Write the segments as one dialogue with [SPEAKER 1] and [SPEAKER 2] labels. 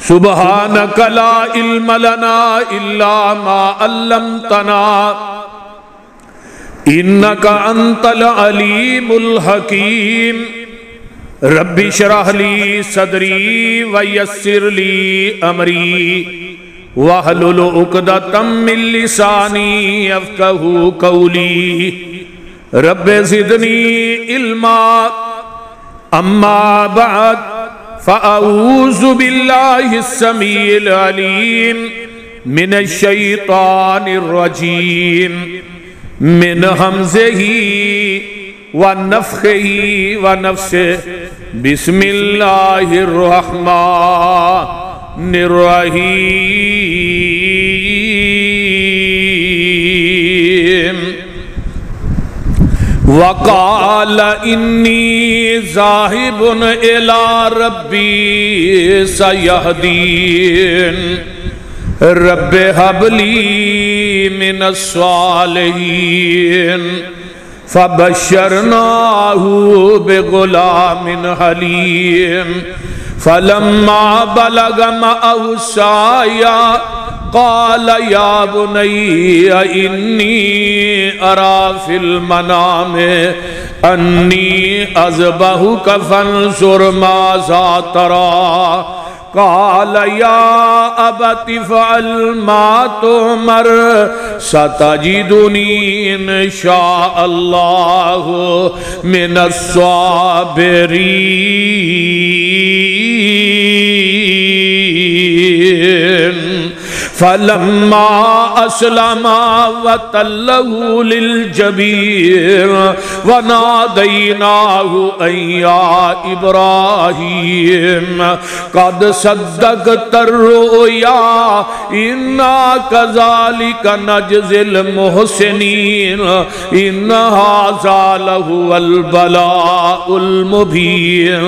[SPEAKER 1] سبحانک لا علم لنا الا ما علمتنا انک انت العلیم الحکیم رب اشرح لی صدری ویسر لی امری واحلل عقدۃ من لسانی یفقہوا قولی رب زدنی علما اما بعد فاعوذ باللہ السمیع العلیم من الشیطان الرجیم من حمزہ ونفخہ ونفثہ بسم اللہ الرحمن الرحیم وقال انی ذاہب الی ربی سیہدین رب ہب لی من الصالحین فبشرناہ بغلام حلیم فلما بلغ معه السعی قال یا بنی انی ارى فی المنام انی اذبحک فانظر ماذا تری قال یا ابت افعل ما تؤمر ستجدنی انشاء اللہ من الصابرین فلما اسلما وتلہ للجبین ونادیناہ ان یا ابراہیم قد صدقت الرؤیا انا كذلك نجزي المحسنین ان ھذا لہو البلاء المبین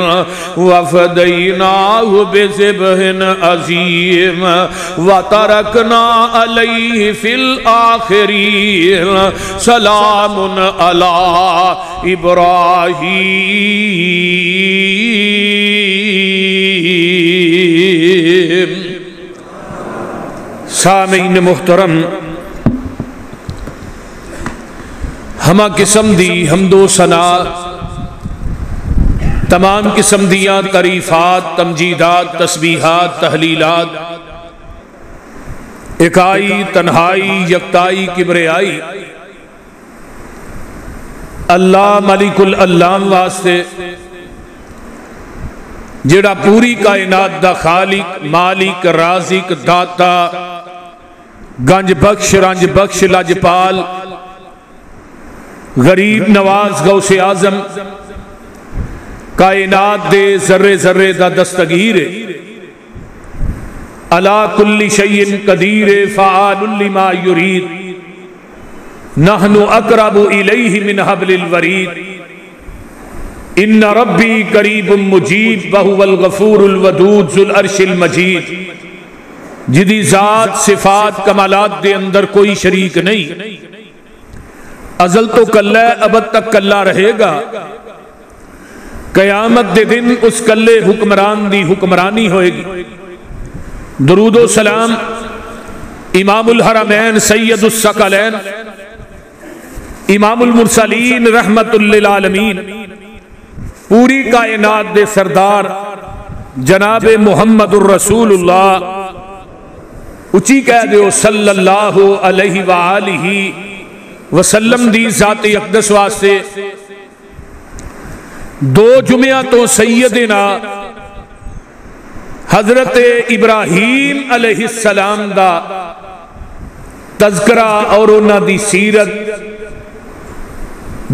[SPEAKER 1] وفدیناہ بذبح عظیم وترکنا علیہ فی الآخرین سلام علی ابراہیم۔ سامعین محترم، ہمہ قسم دی حمد و ثنا، تمام قسم دیاں تعریفات، تمجیدات، تسبیحات، تحلیلات، اکائی، تنہائی، یکتائی، کبریائی اللہ ملک العلام واسطے جڑا پوری کائنات دا خالق، مالک، رازق، داتا، گنج بخش، رنج بخش، لاجپال، غریب نواز، غوث اعظم، کائنات دے ذرے ذرے دا دستگیر علا کل شیء قدیر فعال لما یرید نحن اقرب الیہ من حبل الورید ان ربی قریب مجیب وہو الغفور الودود ذو العرش المجید، جدی ذات، صفات، کمالات دے اندر کوئی شریک نہیں، ازل تو کلہ ابد تک کلہ رہے گا، قیامت دے دن اس کلے حکمران دی حکمرانی ہوئے گی۔ درود و سلام امام الحرمین سید الثقلین امام المرسلین رحمت للعالمین پوری کائنات دے سردار جناب محمد الرسول اللہ اچھی کہہ دیو صلی اللہ علیہ وآلہ وسلم دی ذات اقدس واسطے دو جمعہ تو سیدنا حضرت ابراہیم علیہ السلام دا تذکرہ اور انہاں دی سیرت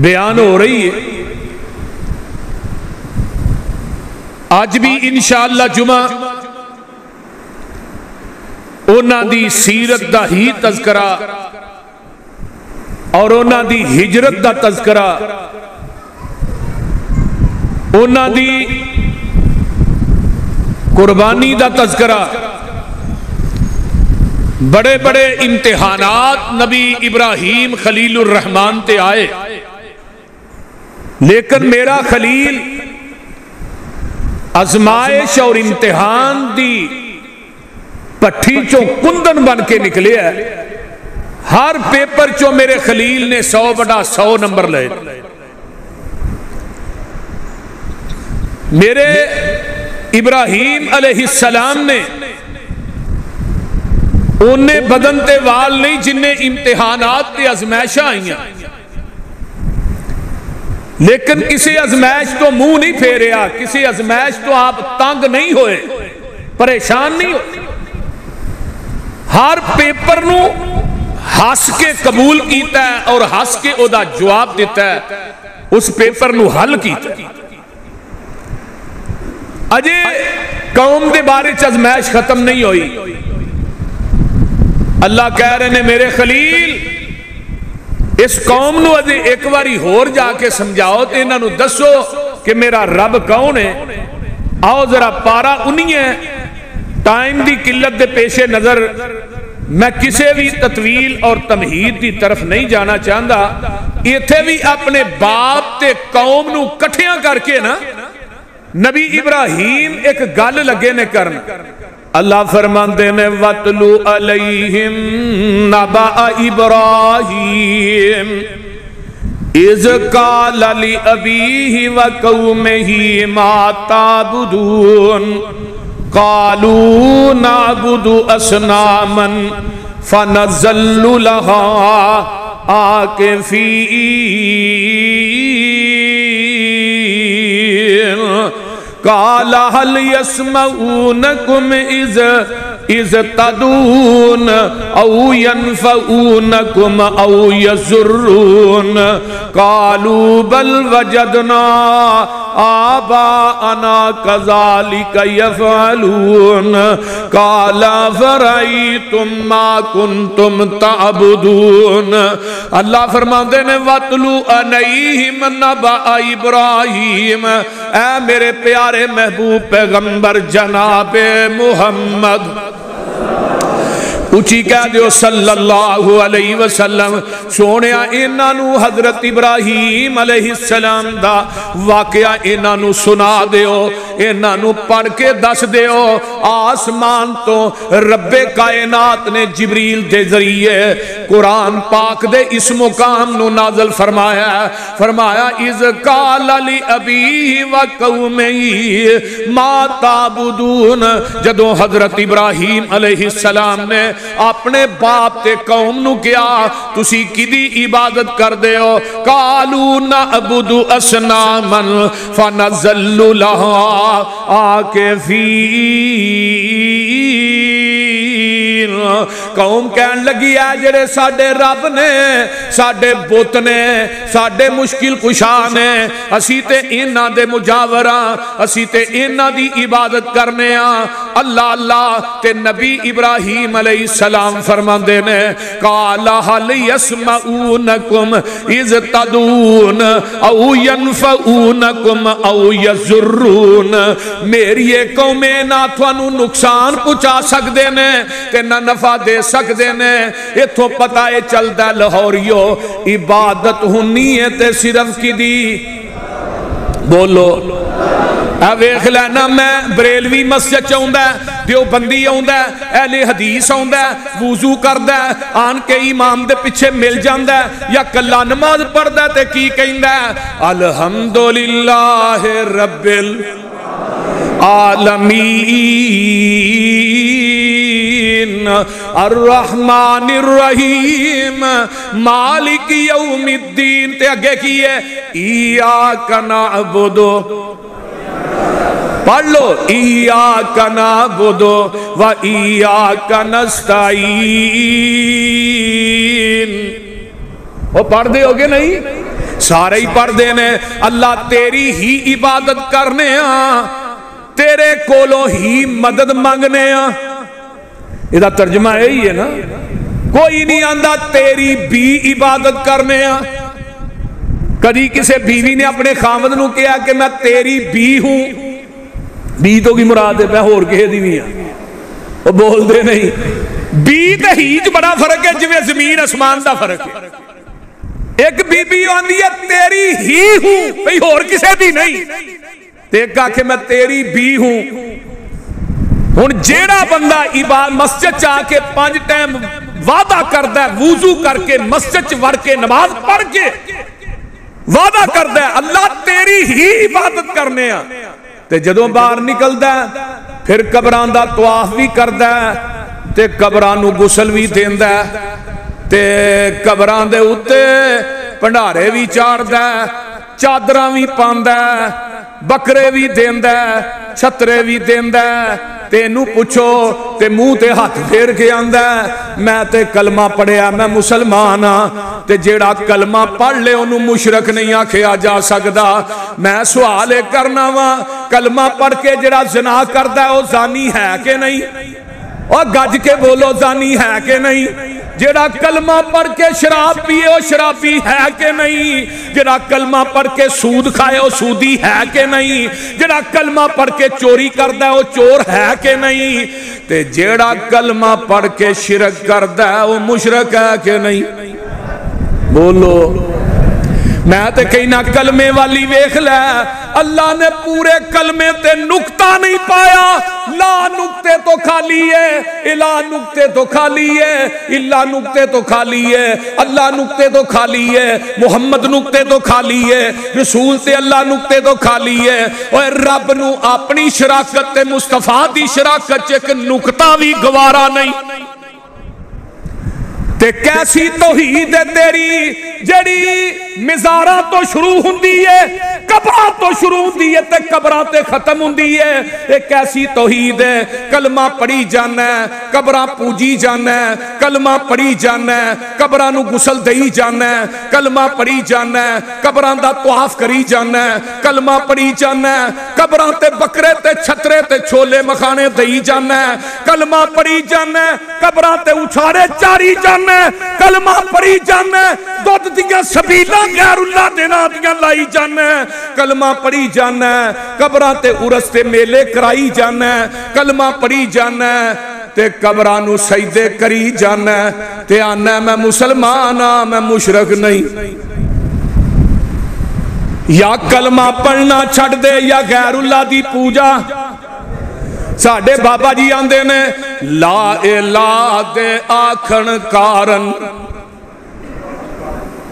[SPEAKER 1] بیان ہو رہی ہے۔ آج بھی انشاءاللہ جمعہ انہاں دی سیرت دا ہی تذکرہ اور انہاں دی ہجرت دا تذکرہ، انہاں دی قربانی دا تذکرہ، بڑے بڑے امتحانات نبی ابراہیم خلیل الرحمن تے آئے، لیکن میرا خلیل آزمائش اور امتحان دی پٹھی چوں کندن بن کے نکلے ہے. ہر پیپر چوں میرے خلیل نے 100/100 نمبر لے. میرے ابراہیم علیہ السلام نے انہیں بدن تے وال نہیں جنہیں امتحانات تے ازمائشاں آئیاں، لیکن کسی ازمائش تو منہ نہیں پھیریا، کسی ازمائش تو آپ تنگ نہیں ہوئے، پریشان نہیں ہوئے. ہر پیپر نو ہس کے قبول کیتا ہے اور ہس کے او دا جواب دیتا ہے، اس پیپر نو حل کیتا ہے. اجے قوم دے بارے چ ازمائش ختم نہیں ہوئی. اللہ کہہ رہے نے میرے خلیل اس قوم نو اجے ایک باری ہور جا کے سمجھاؤ تے انہاں نو دسو کہ میرا رب کون ہے. آؤ ذرا پارا انہی ہے. ٹائم دی قلت دے پیش نظر میں کسے بھی تطویل اور تمہید دی طرف نہیں جانا چاہتا. ایتھے بھی اپنے باپ تے قوم نو کٹھیاں کر کے نا نبی ابراہیم ایک گل لگے نے کرنا. اللہ فرماندے نے وَاتْلُ عَلَيْهِمْ نَبَأَ إِبْرَاهِيمَ إِذْ قَالَ لِأَبِيهِ وَقَوْمِهِ مَا تَعْبُدُونَ قَالُوا نَعْبُدُ أَصْنَامًا فَنَظَلُّ لَهَا عَاكِفِينَ قَالَ هَلْ يَسْمَعُونَكُمْ إِذْ تَدْعُونَ أَوْ يَنفَعُونَكُمْ أَوْ يَضُرُّونَ قَالُوا بَلْ وَجَدْنَا آبَاءَنَا كَذَلِكَ يَفْعَلُونَ قَالَ فَرَأَيْتُمْ مَا كُنْتُمْ تَعْبُدُونَ. اللہ فرماتے ہیں وَاتْلُ عَلَيْهِمْ نَبَأَ إِبْرَاهِيمَ. اے میرے پیارے محبوب پیغمبر جناب محمد اچھی کہہ دیو صلی اللہ علیہ وسلم. سونیا انہاں نو حضرت ابراہیم علیہ السلام دا واقعہ انہاں نو سنا دیو، انہاں نو پڑھ کے دس دیو. آسمان تو رب کائنات نے جبریل دے ذریعے قرآن پاک دے اس مقام نو نازل فرمایا. فرمایا اِذْ قَالَ لِأَبِيهِ وَقَوْمِهِ مَا تَعْبُدُونَ. جدوں حضرت ابراہیم علیہ السلام نے اپنے باپ تے قوم نو کیا تسی کدی عبادت کر دے ہو. قالوا نعبد اصناما فنظل لها عاکفین. قوم کہن لگی ہے جڑے ساڈے رب نے، ساڈے بت نے، ساڈے مشکل کشا نے، اسی تے انہاں دے مجاوراں، اسی تے انہاں دی عبادت کرنے ہاں. اللہ اللہ تے نبی ابراہیم علیہ السلام فرماندے نے قال هل يسمعونكم اذ تدعون او ينفعونكم او يضرون. میری قوم نہ تھانوں نقصان پہنچا سکدے نے تے نہ نفع دے سکدے نے. ایتھوں پتہ اے چلدا لاہوریو عبادت ہونی ہے تے صرف کی دی بولو ویکھ لینا. میں بریلوی مسجد چاہتا ہے، دیوبندی آندا ہے، اہل حدیث آندا ہے، وضو کردا ہے، آن کے امام دے پیچھے مل جاندا ہے یا کلا نماز پڑھدا ہے تے کی کہندا ہے الحمدللہ رب العالمین الرحمن الرحیم مالک یوم الدین. تے اگے کی ہے ایاک نعبد، پڑھ لو ایاک نعبد و ایاک نستعین. وہ پڑھ دے ہوگے نہیں؟ سارے ہی پڑھ دینے. اللہ تیری ہی عبادت کرنے ہاں، تیرے کولوں ہی مدد مانگنے ہاں. یہ ترجمہ یہی ہے نا. کوئی نہیں آندہ تیری بھی عبادت کرنے ہاں. کدی کسے بیوی نے اپنے خامد نو کیا کہ میں تیری بھی ہوں. بی تو کی مراد ہے میں ہور کہے دی بھی ہاں. وہ بول دے نہیں. بی تے ہیچ بڑا فرق ہے جو زمین اسمان دا فرق ہے. ایک بی بی آندی ہے تیری ہی ہوں بھئی ہور کسے دی نہیں. ایک کہا کہ میں تیری بھی ہوں. ہن جیڑا بندہ مسجد چاہ کے 5 ٹائم وعدہ کردا ہے وضو کر کے مسجد وڑ کے نماز پڑھ کے وعدہ کردا ہے اللہ تیری ہی عبادت کرنے آ تے جدوں باہر نکلدا ہے پھر قبراں دا طواف بھی کردا ہے تے قبراں نو غسل بھی دیندا ہے تے قبراں دے اوتے بھنڈارے بھی چاڑدا ہے چادراں بھی پاندا ہے بکرے بھی دیندا ہے چھترے بھی دیندا ہے تینو پوچھو تے منہ تے ہاتھ پھیر کے آندا ہے میں تے کلمہ پڑھیا میں مسلمان ہاں تے جیڑا کلمہ پڑھ لے انہوں مشرک نہیں آکھیا جا سکدا میں سوال کرنا وا کلمہ پڑھ کے جیڑا زنا کردا ہے وہ زانی ہے کہ نہیں اور گج کے بولو زانی ہے کہ نہیں جیڑا کلمہ پڑھ کے شراب پیے وہ شرابی ہے کہ نہیں جیڑا کلمہ پڑھ کے سود کھائے وہ سودی ہے کہ نہیں جیڑا کلمہ پڑھ کے چوری کردا ہے وہ چور ہے کہ نہیں تے جیڑا کلمہ پڑھ کے شرک کردا ہے وہ مشرک ہے کہ نہیں بولو میں تے کہنا کلمے والی ویکھ لے اللہ نے پورے کلمے تے نکتہ نہیں پایا لا نکتے تو خالی ہے الا نکتے تو خالی ہے الا نکتے تو خالی ہے اللہ نکتے تو خالی ہے محمد نکتے تو خالی ہے رسول تے اللہ نکتے تو خالی ہے اور رب نو اپنی شراکت تے مصطفیٰ دی شراکت ایک نکتہ بھی گوارا نہیں تے کیسی توحید ہے تیری جڑی مزارہ تو شروع ہوندی ہے قبراں تو شروع ہوندی ہے تے قبراں تے ختم ہوندی ہے ایک ایسی توحید ہے کلمہ پڑھی جانا ہے قبراں پوجی جانا ہے کلمہ پڑھی جانا ہے قبراں نو غسل دئی جانا ہے کلمہ پڑھی جانا ہے قبراں دا طواف کری جانا ہے کلمہ پڑھی جانا ہے قبراں تے بکرے تے چھترے تے چھولے مکھانے دئی جانا ہے کلمہ پڑھی جانا ہے قبراں تے اچھارے چاری جانا کلمہ پڑھی جانا دودھ دیا سبیلہ غیر اللہ دینا دیا لائی جانا کلمہ پڑھی جانا قبراں تے عرس تے میلے کرائی جانا کلمہ پڑھی جانا تے قبرانو سجدے کری جانا تے آنا میں مسلمان ہاں میں مشرک نہیں یا کلمہ پڑھنا چھڑ دے یا غیر اللہ دی پوجا ساڑھے بابا جی آندے نے لا الہ دے آکھن کارن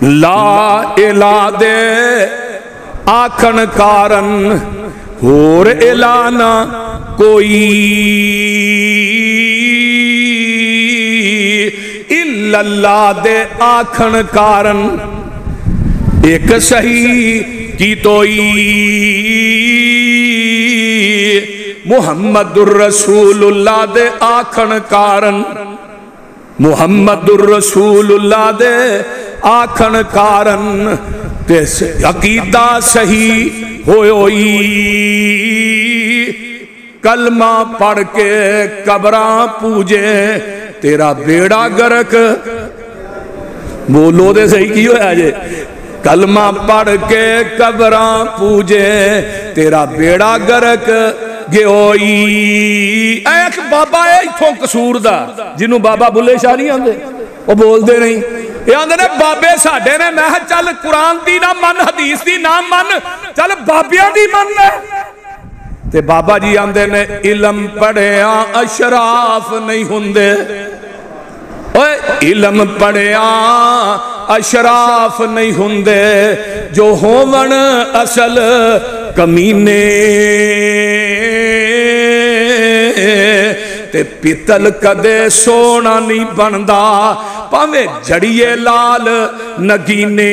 [SPEAKER 1] لا الہ دے آکھن کارن اور الہ نہ کوئی الا اللہ دے آکھن کارن ایک صحیح کی توئی محمد الرسول اللہ دے آکھن کارن محمد الرسول اللہ دے آکھن کارن تے عقیدہ صحیح ہوئی کلمہ پڑھ کے قبراں پوجے تیرا بیڑا گرک بولو دے صحیح کی ہویا جے کلمہ پڑھ کے قبراں پوجے تیرا بیڑا گرک گئوئی ایک بابا ہے اتھوں قصور دا جنہوں بابا بلے شاہ نہیں آندے وہ بول دے نہیں یہ آندے نے بابے ساڑھے نے میں چل قرآن دی نہ من حدیث دی نہ من چل بابیاں دی من لے تے بابا جی آندے نے علم پڑھیا اشراف نہیں ہوندے علم پڑھیا اشراف نہیں ہوندے جو ہون اصل کمینے تے پیتل کدے سونا نہیں بندا پاویں جڑیے لال نگینے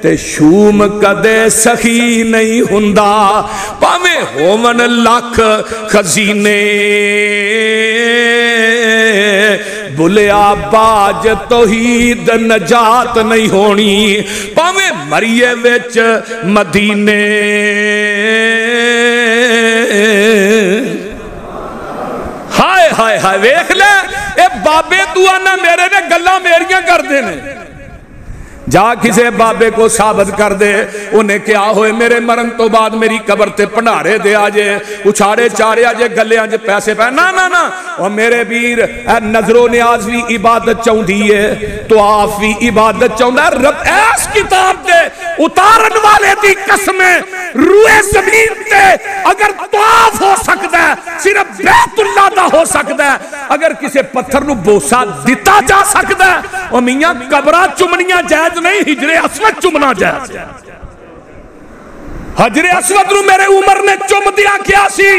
[SPEAKER 1] تے شوم کدے سخی نہیں ہوندا پاویں ہون لاکھ خزینے بلیا باج توحید نجات نہیں ہونی پاویں مریے وچ مدینے ہائے ہائے ہائے ویکھ لے اے بابے تو آنا میرے نے گلہ میریاں کر دینے جا کسے بابے کو ثابت کر دے انہیں کیا ہوئے میرے مرن تو بعد میری قبر تے پنارے دے آجے اچھارے چارے آجے گلے آجے پیسے پہ نا نا نا اور میرے بیر نظر و نیاز بھی عبادت چاہوں دیئے تو آپ بھی عبادت چاہوں دے رب ایس کتاب دے اتارن والے دی قسمیں روئے زمین تے اگر طواف ہو سکتا ہے صرف بیت اللہ دا ہو سکتا ہے، اگر کسے پتھر نو بوسا دیتا جا سکتا ہے، اور میاں قبرہ چمنیاں جائز نہیں، حجر اسود چمنا جائز۔ حجر اسود نو میرے عمر نے چم دیا کیا سی؟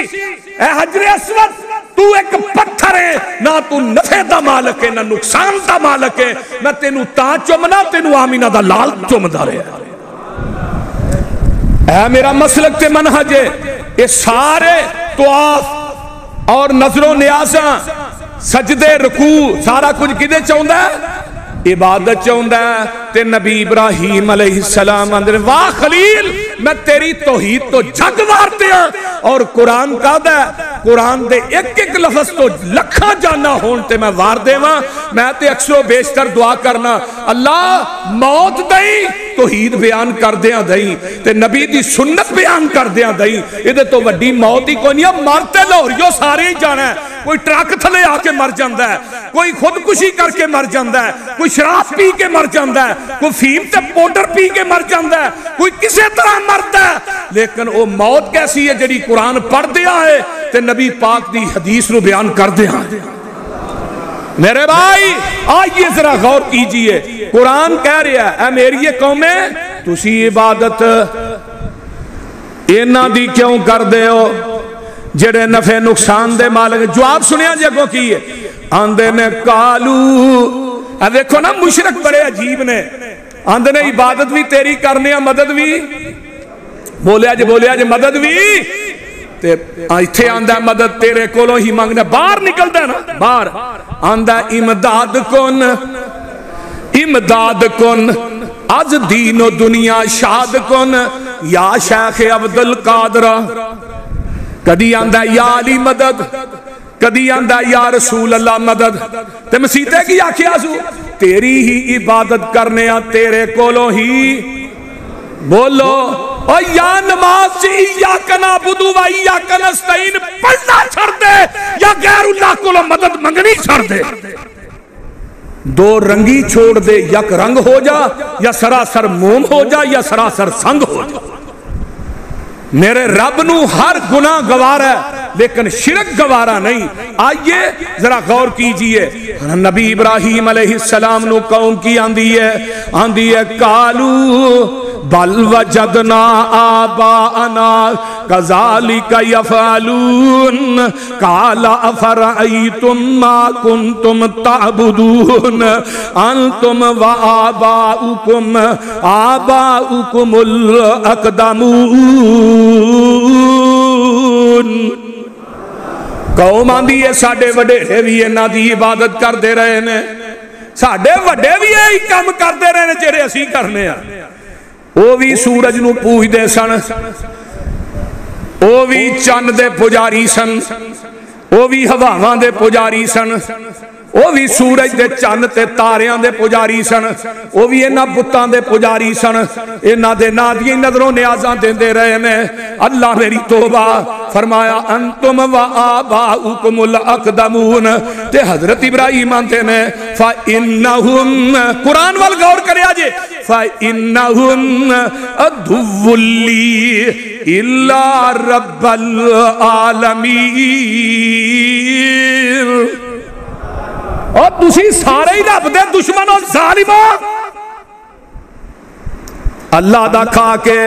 [SPEAKER 1] اے حجر اسود تو ایک پتھر ہے، نہ تو نفع دا مالک ہے نہ نقصان دا مالک ہے، میں تینو تا چمنا تینو آمینہ دا لال چم دا رہے ہیں۔ اے میرا مسلک تے منہج ہے، یہ سارے طواف اور نظر و نیازاں سجدے رکوع سارا کچھ کدے چاہتا ہے؟ عبادت چاہتا ہے۔ تے نبی ابراہیم علیہ السلام اندر واہ خلیل میں تیری توحید تو جھگ وارتے ہیں، اور قرآن کا دے قرآن دے ایک ایک لفظ تو لکھا جانا ہون تے میں وار دے ماں، میں تے اکثر و بیشتر دعا کرنا اللہ موت دیں توحید بیان کر دیاں دیں تے نبی دی سنت بیان کر دیاں دیں، یہ تو وڈی موت ہی کوئی نہیں، مرتے لوریو سارے ہی جانا ہے، کوئی ٹرک تھلے آ کے مر جاندہ ہے، کوئی خودکشی کر کے مر جاندہ ہے، کوئی شراب پی کے مر جاندہ ہے، کوئی فیم تے پوڈر پی کے مر جاندہ ہے، کوئی کسے طرح مرتا ہے، لیکن وہ موت کیسی ہے جڑی قرآن پڑھ دیا ہے تے نبی پاک دی حدیث رو بیان کر دیا ہے۔ میرے بھائی آئیے ذرا غور کیجئے، قرآن کہہ رہا ہے اے میری قومیں تسی عبادت اینا دی کیوں کر دے ہو جڑے نفع نقصان دے مالک؟ جواب سنیا جگہ کی ہے، آندے نے کالو، اب دیکھو نا مشرک بڑے عجیب نے، آندے نے عبادت بھی تیری کرنے ہیں مدد بھی، بولیا جی مدد بھی، ایتھے آندہ مدد تیرے کولوں ہی مانگنا، باہر نکل دے نا باہر، آندہ امداد کن از دین و دنیا شاد کن یا شیخ عبدالقادر، کدی آندہ یا علی مدد، کدی آندہ یا رسول اللہ مدد، تے مسیطے کی آکھیا سو تیری ہی عبادت کرنے ہیں تیرے کولوں ہی، بولو اور یا نماز سے ایاک نعبدو و ایاک نستعین پڑھنا چھڑ دے یا غیر اللہ کو مدد منگنی چھڑ دے، دو رنگی چھوڑ دے، یک رنگ ہو جا یا سراسر موم ہو جا یا سراسر سنگ ہو جا۔ میرے رب نو ہر گناہ گوارا ہے لیکن شرک گوارا نہیں۔ آئیے ذرا غور کیجئے، نبی ابراہیم علیہ السلام نو قوم کی آندی ہے کالو بل وجدنا آباءنا کذالک یفعلون قال افرأیتم ما کنتم تعبدون انتم و آباؤکم الاقدمون۔ قوم آندی ہے ساڑھے وڈے بھی انہاں دی عبادت کر دے رہے ہیں، ساڑھے وڈے بھی یہی کام کر دے رہے ہیں جڑے اسی کرنے ہیں، وہ بھی سورج نو پوج دے سن، وہ بھی چند دے پجاری سن، وہ بھی ہواواں دے پجاری سن، وہ بھی سورج دے چند تے تاریاں دے پجاری سن، وہ بھی انہاں بتاں دے پجاری سن، انہاں دے نادی نظروں نیازاں دے رہے ہیں۔ اللہ میری توبہ فرمایا انتم و آباؤکم الاقدمون، تے حضرت ابراہیم آنتے ہیں فَإِنَّهُمْ، قرآن وال غور کرے آجے، فَإِنَّهُمْ عَدُوٌّ لِّي إِلَّا رَبَّ الْعَالَمِينَ۔ اور تسی سارے ہی رب دے دشمن اور ظالمان، اللہ دا کھا کے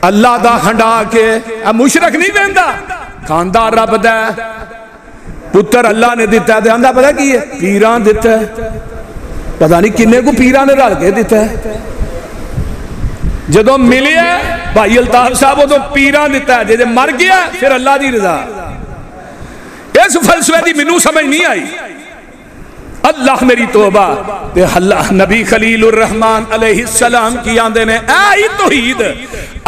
[SPEAKER 1] اللہ دا ہنڈا کے، مشرک نہیں بہندہ کھاندہ رب دے، پتر اللہ نے دیتا ہے، دیاندہ پتہ کی ہے پیران دیتا ہے، پتہ نہیں کنے کو پیران نے رل کے دیتا ہے، جدو ملی ہے بھائی الطاف صاحب وہ تو پیران دیتا ہے، جدو مر گیا پھر اللہ دی رضا۔ اس فلسفے دی منو سمجھ نہیں آئی، اللہ میری توبہ، تے اللہ نبی خلیل الرحمن علیہ السلام کی آندے نے اے توحید،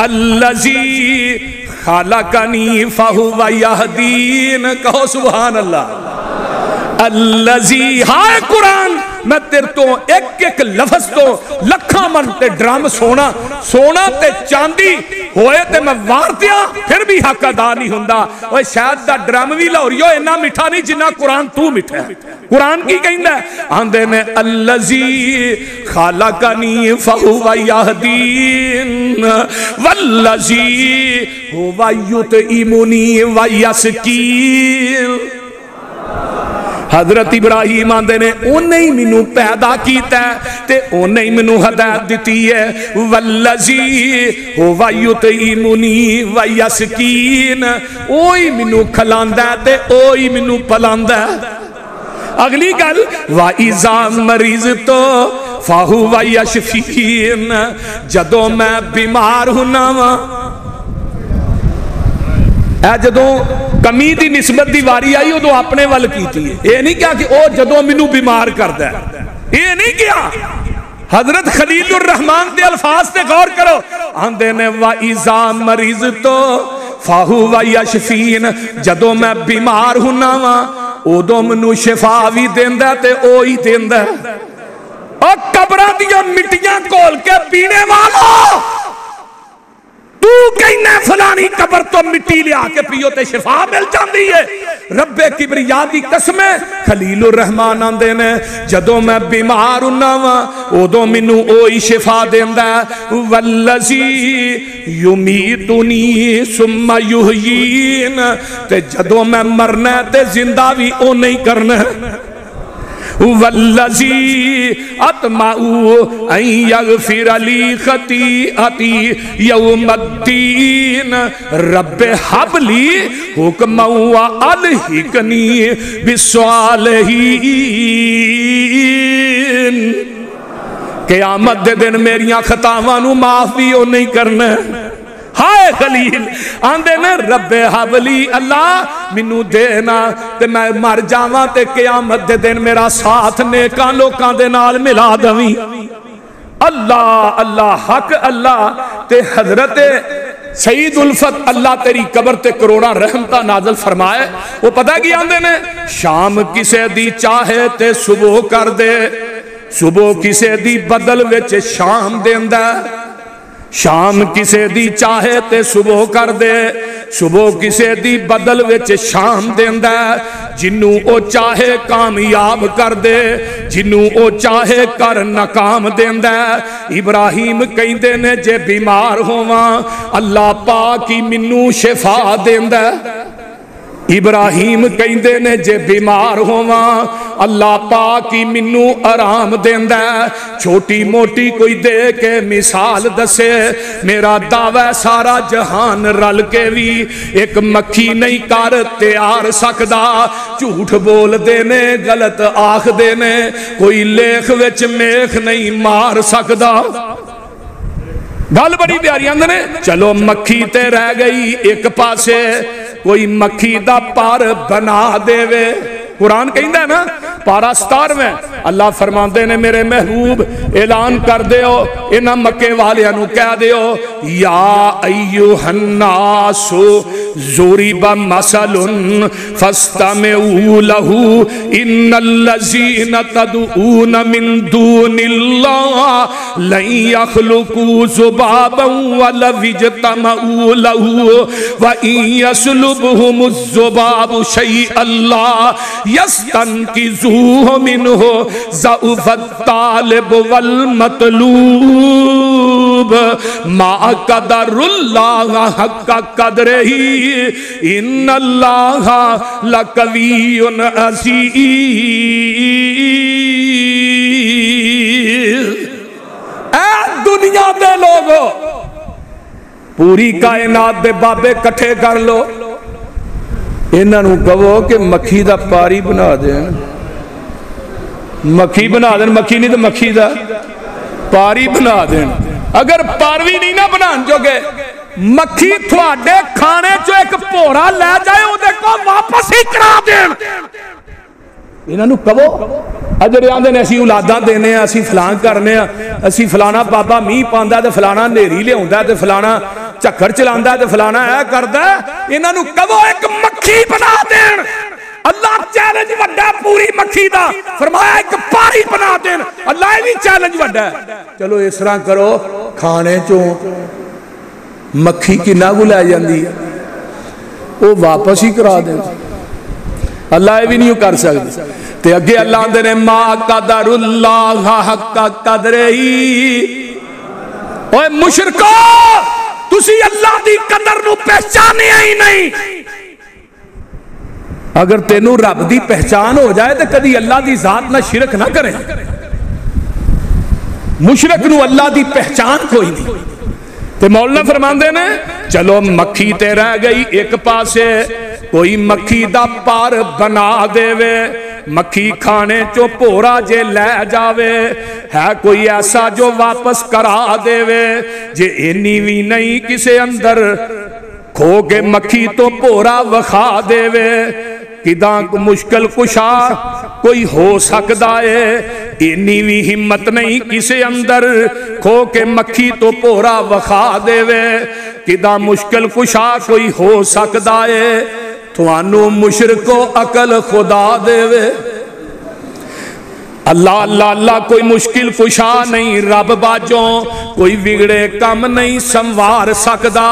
[SPEAKER 1] اللذی خالقنی فہو یہدین، کہو سبحان اللہ، اللذی، ہائے قرآن میں تیر تو ایک ایک لفظ تو لکھاں من تے ڈرم سونا تے چاندی ہوئے تے میں وار دیا پھر بھی حق ادا نہیں ہوندا اوے شاید دا ڈرم بھی لاہوریو اتنا میٹھا نہیں جنہ قرآن تو میٹھا ہے قرآن کی کہندا ہے آندے نے الذی خلقنی فہو یہدین والذی ہوا یطعمنی ویسقین حضرت ابراہیم آندے نے انہیں ہی منو پیدا کیتا ہے تے انہیں ہی منو ہدایت دیتی ہے والذی ہوا یطعمنی ویسقین اوہی منو کھلاندا ہے تے اوہی منو پلاندا ہے اگلی گل وَإِذَا مَرِضْتُ فَهُوَ يَشْفِينِ جدوں میں بیمار ہونا وا اے جدوں کمی دی نسبت دی واری آئی ادو اپنے ول کیتی ہے یہ نہیں کیا کہ او جدوں مینوں بیمار کردا ہے یہ نہیں کیا حضرت خلیل الرحمن دے الفاظ تے غور کرو آندے نے وَإِذَا مَرِضْتُ فَهُوَ يَشْفِينِ جدوں میں بیمار ہونا وا ادو منو شفا بھی دیندا تے اوہی دیندا ہے اور قبراں دیاں مٹیاں کھول کے پینے والا تو کہنا فلانی قبر تو مٹی لیا کے پیو تے شفا مل جاندی ہے رب کبریا دی قسمیں خلیل الرحمن آندے نے جدوں میں بیمار ہونا وا ادو مینوں اوہی شفا دیندا ہے والذی یمیتنی ثم یحیین تے جدوں میں مرنا تے زندہ بھی او نہیں کرنا والذی اطمع ان یغفر لی خطیئتی یوم الدین رب حب لی حکما والحقنی بالصالحین قیامت دے دن میریاں خطاواں نو معاف بھی او نہیں کرنا ہائے خلیل آندے میں رب حولی اللہ منو دینا تے میں مر جاواں تے قیامت دے دن میرا ساتھ نیکاں لوکاں دے نال ملا دویں اللہ اللہ حق اللہ تے حضرت سید الفت اللہ تیری قبر تے کروڑا رحمتہ نازل فرمائے وہ پتہ کی آندے نے شام کسے دی چاہے تے صبح کر دے صبح کسے دی بدل وچ شام دیندہ شام کسے دی چاہے تے صبح کر دے صبح کسے دی بدل وچ شام دیندہ جنوں او چاہے کامیاب کر دے جنوں او چاہے کر ناکام دیندہ ابراہیم کہندے نے جے بیمار ہوواں اللہ پاکی منوں شفا دیندہ ابراہیم کہندے نے جے بیمار ہوواں اللہ پاکی منو آرام دیندہ چھوٹی موٹی کوئی دے کے مثال دسے میرا دعوی سارا جہان رل کے بھی ایک مکھی نہیں کر تیار سکدا جھوٹ بول دینے غلط آخ دینے کوئی لیخ وچ میخ نہیں مار سکدا گل بڑی پیاری آندے نے چلو مکھی تے رہ گئی ایک پاسے کوئی مکھی دا پار بنا دے وے قرآن کہندہ ہے نا پارا 17 میں اللہ فرماندے نے میرے محبوب اعلان کر دیو انہاں مکے والے انہوں کہہ دیو یا ایوہ الناس ضرب مثل فاستمعوا له ان الذين تدعون من دون الله لن يخلقوا ذبابا ولو اجتمعوا له وان يسلبهم الذباب شيئا لا يستنقذوه منه ضعف الطالب والمطلوب ما قدر الله حق قدره ان اللہ لقوی عزیز اے دنیا دے لوگو پوری کائنات دے بابے کٹھے کر لو انہاں نوں کہو کہ مکھی دا پاری بنا دیں مکھی بنا دیں مکھی نہیں تو مکھی دا پاری بنا دیں اگر پاروی نہیں نہ بنان جو گے مکھی تھوڑے کھانے جو ایک پورا لے جائے وہ دیکھو واپس ہی کرا دیں انہاں نوں کہو اجر آندے نے اسی اولاداں دینے ہیں اسی فلان کرنے ہیں اسی فلانا بابا میہ پاندا ہے تے فلانا نیری لے ہوندا ہے تے فلانا چکر چلاندا ہے تے فلانا اے کردا ہے انہاں نوں کہو ایک مکھی بنا دین اللہ چیلنج وڈا پوری مکھی دا فرمایا ایک پاری بنا دین اللہ بھی چیلنج وڈا ہے چلو اس طرح کرو کھانے چوں مکھی کی نہ لے جاندی ہے وہ واپس ہی کرا دیں اللہ یہ بھی نہیں کر سکتے تے اگے اللہ آندے نے ما قدر اللہ حق قدرہی اوے مشرکو تسی اللہ دی قدر نو پہچانے ہی نہیں اگر تینوں رب دی پہچان ہو جائے تو کدی اللہ دی ذات نہ شرک نہ کریں مشرک نو اللہ دی پہچان کوئی نہیں تے مولانا فرماندے نے چلو مکھی تے رہ گئی ایک پاسے کوئی مکھی دا پار بنا دے وے مکھی کھانے چو پورا جے لے جاوے ہے کوئی ایسا جو واپس کرا دے وے جے اینی وی نہیں کسے اندر کھو کے مکھی تو پورا وخا دے وے کداں مشکل کشا کوئی ہو سکدا ہے اینی وی ہمت نہیں کسے اندر کھو کے مکھی تو پورا وخا دے وے کداں مشکل کشا کوئی ہو سکدا ہے توانو مشرکو عقل خدا دے وے اللہ اللہ اللہ کوئی مشکل کشا نہیں رب باجوں کوئی بگڑے کم نہیں سنوار سکدا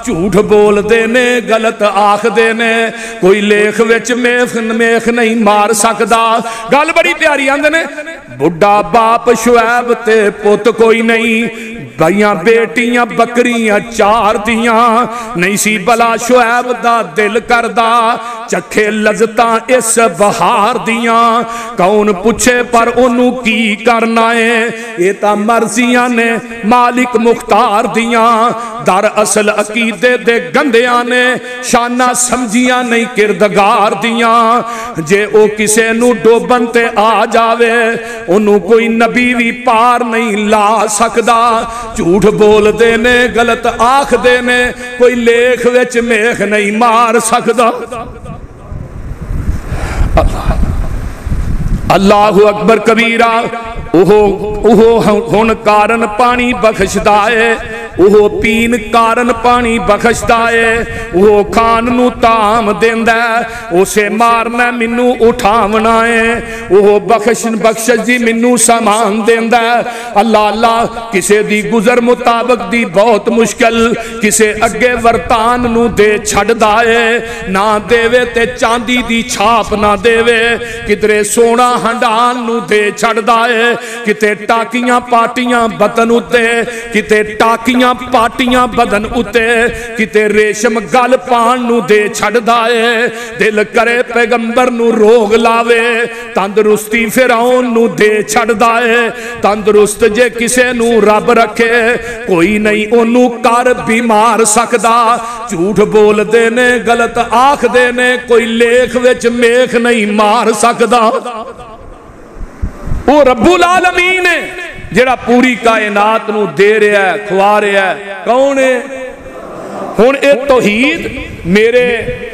[SPEAKER 1] جھوٹ بول دینے غلط آخ دینے کوئی لیخ وچ میخ نہیں مار سکدا گل بڑی پیاری آندے نے بڑھا باپ شعیب تے پوت کوئی نہیں بھائیاں بیٹیاں بکریاں چار دیاں نہیں سی بلا شعیب دا دل کردہ چکھے لذتاں اس بہار دیاں کون پوچھے پر انہوں کی کرنا ہے یہ تا مرضیاں نے مالک مختار دیاں در اصل عقیدے دے گندیاں نے شانہ سمجھیاں نہیں کردگار دیاں جے او کسے نو ڈوبن تے آ جاوے انہوں کوئی نبی بھی پار نہیں لا سکدا جھوٹ بول دینے غلط آخ دینے کوئی لیخ وچ میخ نہیں مار سکدا اللہ اکبر کبیرہ اوہو ہن کارن پانی بخش دائے اوہو پین کارن پانی بخش دائے اوہو کھان نو تام دیندہ اسے مارنا منو اٹھاونا ہے اوہو بخش دی منو سامان دیندہ اللہ اللہ کسے دی گزر مطابق دی بہت مشکل کسے اگے ورطان نو دے چھڑ دائے نہ دیوے تے چاندی دی چھاپ نہ دیوے کدرے سونا ہنڈان نو دے چھڑ دائے کتے ٹاکیاں پاٹیاں بدن اتے کتے ٹاکیاں پاٹیاں بدن اتے کتے ریشم گل پان نو دے چھڑ دائے دل کرے پیغمبر نو روغ لاوے تندرستی فرعون نو دے چھڑ دائے تندرست جے کسے نو رب رکھے کوئی نہیں انو کر بیمار سکدا جھوٹ بول دینے غلط آخ دینے کوئی لیخ وچ میخ نہیں مار سکدا وہ رب العالمین ہے جڑا پوری کائنات نو دے رہا ہے کھوا رہا ہے کون ہے ہون ایک توحید میرے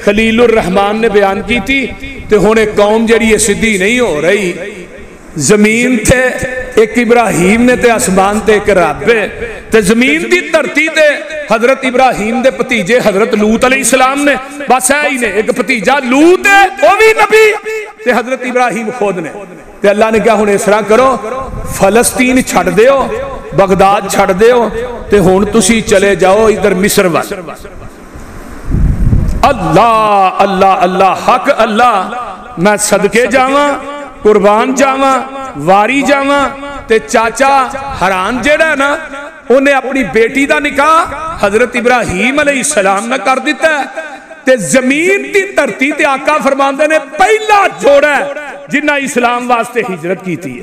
[SPEAKER 1] خلیل الرحمن نے بیان کی تھی تو ہون ایک قوم جڑی یہ صدی نہیں ہو رہی زمین تھے ایک ابراہیم نے تے اسمان تے ایک رب ہے تے زمین دی دھرتی تے حضرت ابراہیم دے پتیجے حضرت لوط علیہ السلام نے بس ہے ہی نے ایک پتیجہ لوط ہے وہ بھی نبی تے حضرت ابراہیم خود نے تے اللہ نے کیا ہون اس طرح کرو فلسطین چھڑ دیو بغداد چھڑ دیو تے ہون تسی چلے جاؤ ادھر مصر وال اللہ اللہ اللہ حق اللہ میں صدقے جاواں قربان جاواں واری جاواں تے چاچا حران جیڑا ہے نا انہیں اپنی بیٹی دا نکاح حضرت ابراہیم علیہ السلام نے کر دیتا ہے تے زمین دی دھرتی تے آقا فرماندے نے پہلا جوڑا ہے جنہ اسلام واسطے ہجرت کی تھی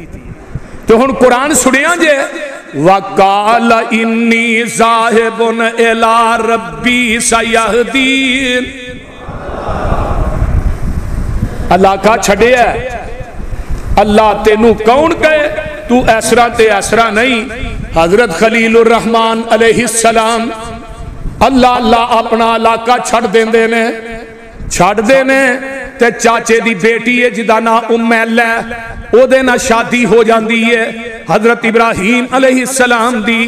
[SPEAKER 1] تو ہن قرآن سنیاں جے وَقَالَ إِنِّي ذَاهِبٌ إِلَىٰ رَبِّي سَيَهْدِينِ اللہ کا چھڑے ہے اللہ تینو کون کہے تو ایسرا تے ایسرا نہیں حضرت خلیل الرحمن علیہ السلام اللہ اللہ اپنا علاقہ چھڑ دینے تے چاچے دی بیٹی ہے جدا نا ہے او دینا شادی ہو جاندی ہے حضرت ابراہیم علیہ السلام دی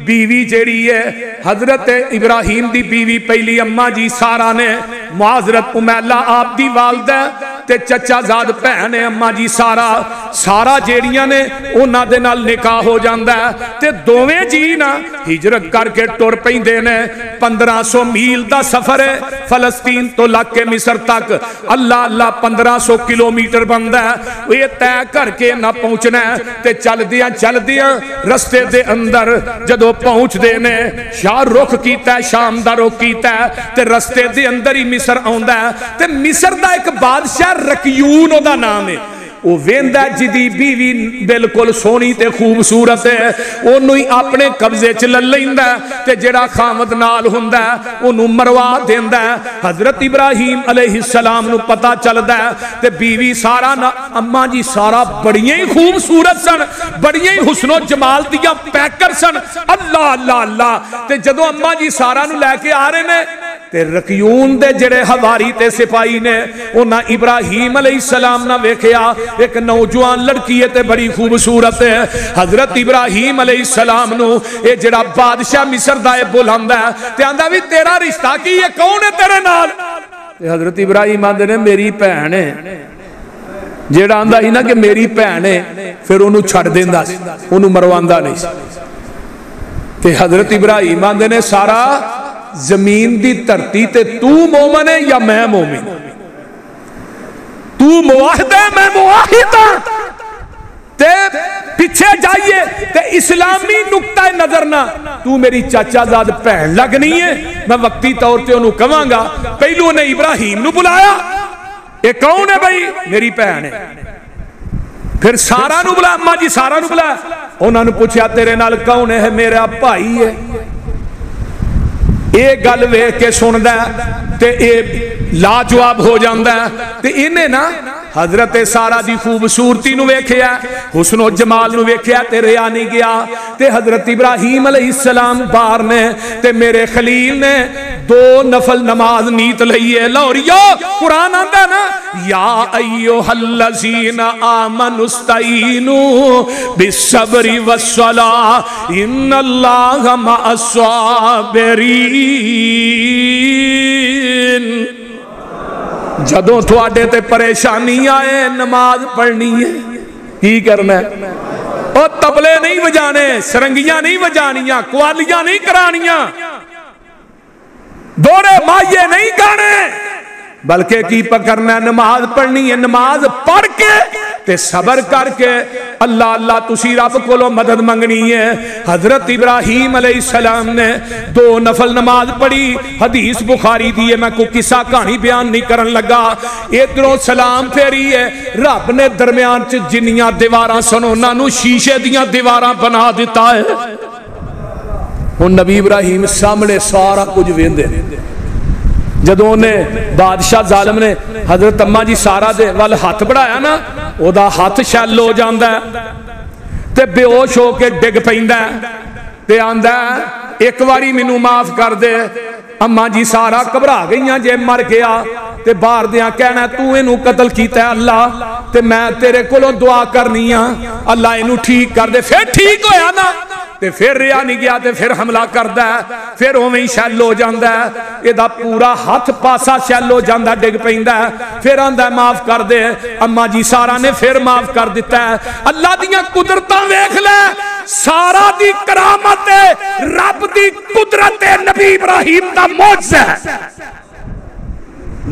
[SPEAKER 1] بیوی جیڑی ہے حضرت ابراہیم دی بیوی پہلی اماں جی سارا نے معذرت امیلہ آپ دی والدہ تے چچا زاد بہن اما جی سارا جیڑیاں نے انہاں دے نال نکاح ہو جاندا ہے تے دوویں جی نا ہجرت کر کے ٹر پیندے نے 1500 میل دا سفر ہے فلسطین تو لگ کے مصر تک اللہ 1500 کلومیٹر بندا ہے یہ طے کر کے نہ پہنچنا ہے تے چل دیاں رستے دے اندر جدو پہنچ دے نے شاہ رخ کیتا ہے شام دا رخ کیتا ہے تے رستے دے اندر ہی مصر آوندا ہے تے مصر دا ایک بادشاہ رکیون دا نام ہے وہ ویندا جدی بیوی بالکل سونی تے خوبصورت ہے اونوں ہی اپنے قبضے چ لے لیندا تے جڑا خامد نال ہوندا اونوں مروا دیندا حضرت ابراہیم علیہ السلام نو پتہ چلدا تے بیوی سارا اما جی سارا بڑیاں ہی خوبصورت سن بڑیاں ہی حسن و جمال دیاں پیکر سن اللہ تے جدوں اما جی سارا نو لے کے آ رہے نے تے رکیون دے جڑے حواری تے سپاہی نے انہاں ابراہیم علیہ السلام نہ ویکھیا ایک نوجوان لڑکی ہے تے بڑی خوبصورت ہے حضرت ابراہیم علیہ السلام نو اے جڑا بادشاہ مصر دا بلاندا ہے تے آندا وی تیرا رشتہ کی ہے کون ہے تیرے نال تے حضرت ابراہیم آندے نے میری بہن ہے جڑا آندا ہی نا کہ میری بہن ہے پھر انہوں چھڑ دیندا سی انہوں مرواندا نہیں تے حضرت ابراہیم آندے نے سارا زمین دی دھرتی تے تو مومن ہے یا میں مومن تو موحد ہے میں موحد ہوں تے پیچھے جائیے تے اسلامی نقطہ نظر نہ تو میری چاچا زاد پہن لگنی ہے میں وقتی طور تے انہوں کہاں گا پہلو نے ابراہیم نو بلایا یہ کون ہے بھائی میری پہن ہے پھر سارا نو بلایا اماں جی سارا نو بلایا انہوں نے پوچھا تیرے نال کون ہے میرا بھائی ہے ایک گل ویکھ کے سندا تے اے لاجواب ہو جاندا تے انہیں نا حضرت سارا دی خوبصورتی نو ویکھیا حسن و جمال نو ویکھیا تے ریا نہیں گیا تے حضرت ابراہیم علیہ السلام بار نے تے میرے خلیل نے 2 نفل نماز نیت لئیے لوریو قرآن آندا نا یا ایوہ الذین آمنوا استعینوا بالصبر والصلاۃ ان اللہ مع الصابرین جدوں تھوڑے تے پریشانی آئے نماز پڑھنی ہے کی کرنا ہے اور تبلے نہیں بجانے سرنگیاں نہیں بجانیاں قوالیاں نہیں کرانیاں دورے مائیے نہیں گانے بلکہ کی پکرنا ہے نماز پڑھنی ہے نماز پڑھ کے تے صبر کر کے اللہ تسی رب کولو مدد منگنی ہے حضرت ابراہیم علیہ السلام نے 2 نفل نماز پڑھی حدیث بخاری دی ہے میں کو قصہ کہانی بیان نہیں کرن لگا ادھروں سلام پھیری ہے رب نے درمیان چ جنیاں دیواراں سنو انہاں نو شیشے دیاں دیواراں بنا دیتا ہے ہن نبی ابراہیم سامنے سارا کچھ ویندے جدوں نے بادشاہ ظالم نے حضرت اماں جی سارا دے وال ہاتھ بڑھایا نا او دا ہاتھ شل ہو جاندا ہے تے بے ہوش ہو کے ڈگ پیندا ہے تے آندا ہے ایک واری مینوں معاف کر دے اماں جی سارا گھبرا گئیاں جے مر گیا تے باہر دیاں کہنا تو اینو قتل کیتا ہے اللہ تے میں تیرے کولوں دعا کرنی ہاں اللہ اینو ٹھیک کر دے پھر ٹھیک ہویا نا تے پھر ریا نہیں گیا تے پھر حملہ کردا ہے پھر اوویں شل ہو جاندا ہے اے دا پورا ہاتھ پاسا شل ہو جاندا ڈگ پیندا ہے پھر آندا ہے معاف کر دے اماں جی سارا نے پھر معاف کر دیتا ہے اللہ دیاں قدرتاں ویکھ لے سارا دی کرامت رب دی قدرت نبی ابراہیم دا معجزہ ہے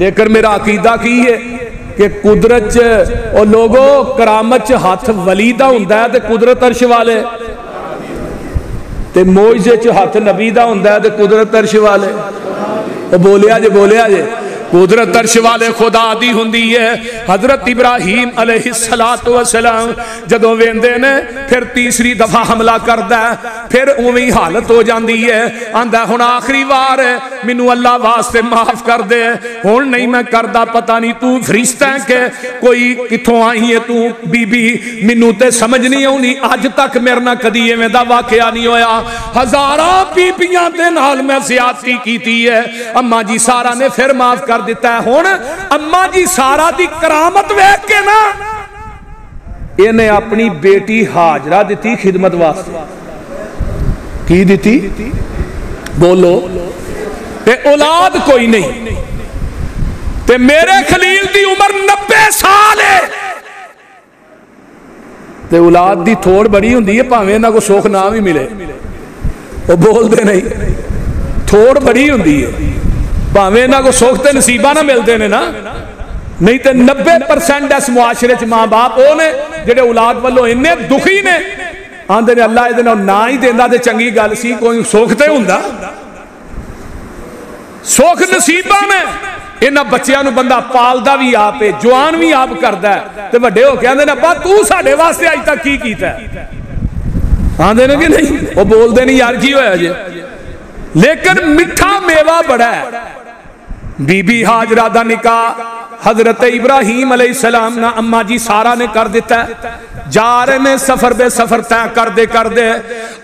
[SPEAKER 1] لیکن میرا عقیدہ کی ہے کہ قدرت اور لوگوں کرامت ہاتھ ولی دا ہوندا ہے تے قدرت عرش والے تے معجزے چ ہاتھ نبی دا ہوندا ہے تے قدرت عرش والے او بولیا جے قدرت عرش والے خدا دی ہوندی ہے حضرت ابراہیم علیہ السلام جدوں ویندے نے پھر تیسری دفعہ حملہ کردا ہے پھر اوویں حالت ہو جاندی ہے آندا ہن آخری وار ہے مینوں اللہ واسطے معاف کر دے ہن نہیں میں کردا پتہ نہیں تو فرشتہ ہے کہ کوئی کتھوں آئی ہے تو بی بی مینوں تے سمجھ نہیں آونی اج تک میرے نال کدی ایویں دا واقعہ نہیں ہویا ہزاراں بیبییاں دے نال میں زیادتی کیتی ہے اماں جی سارا نے پھر معاف کر دیتا ہے ہون اماں جی سارا دی کرامت ویکھ کے نا انہیں اپنی بیٹی ہاجرہ دیتی خدمت واسطے کی دیتی بولو تے اولاد کوئی نہیں تے میرے خلیل دی عمر 90 سال ہے تے اولاد دی تھوڑ بڑی ہوندی ہے پاویں انہاں کو سوکھ نہ بھی ملے وہ بول دے نہیں تھوڑ بڑی ہوندی ہے پاویں انہاں کو سوکھ تے نصیبہ نہ ملتے نے نا نہیں تے 90% اس معاشرے چ ماں باپ وہ نے جڑے اولاد والوں اننے دکھی نے آندے نے اللہ ادھے نہ ہی دیندا تے چنگی گل سی کوئی سوکھ تے ہوندا سوکھ نصیبہ نے انہاں بچیاں نو بندہ پالدا بھی آپ ہے جوان بھی آپ کردا ہے تے وڈے ہو کے آندے نے ابا تو ساڈے واسطے اج تک کی کیتا ہے آندے نے کہ نہیں وہ بول دے نہیں یار کی ہویا جے لیکن میٹھا میوہ بڑا ہے بی بی ہاجرہ دا نکاح حضرت ابراہیم علیہ السلام نا اماں جی سارا نے کر دیتا ہے جا رہے نے سفر بے سفر تے کر دے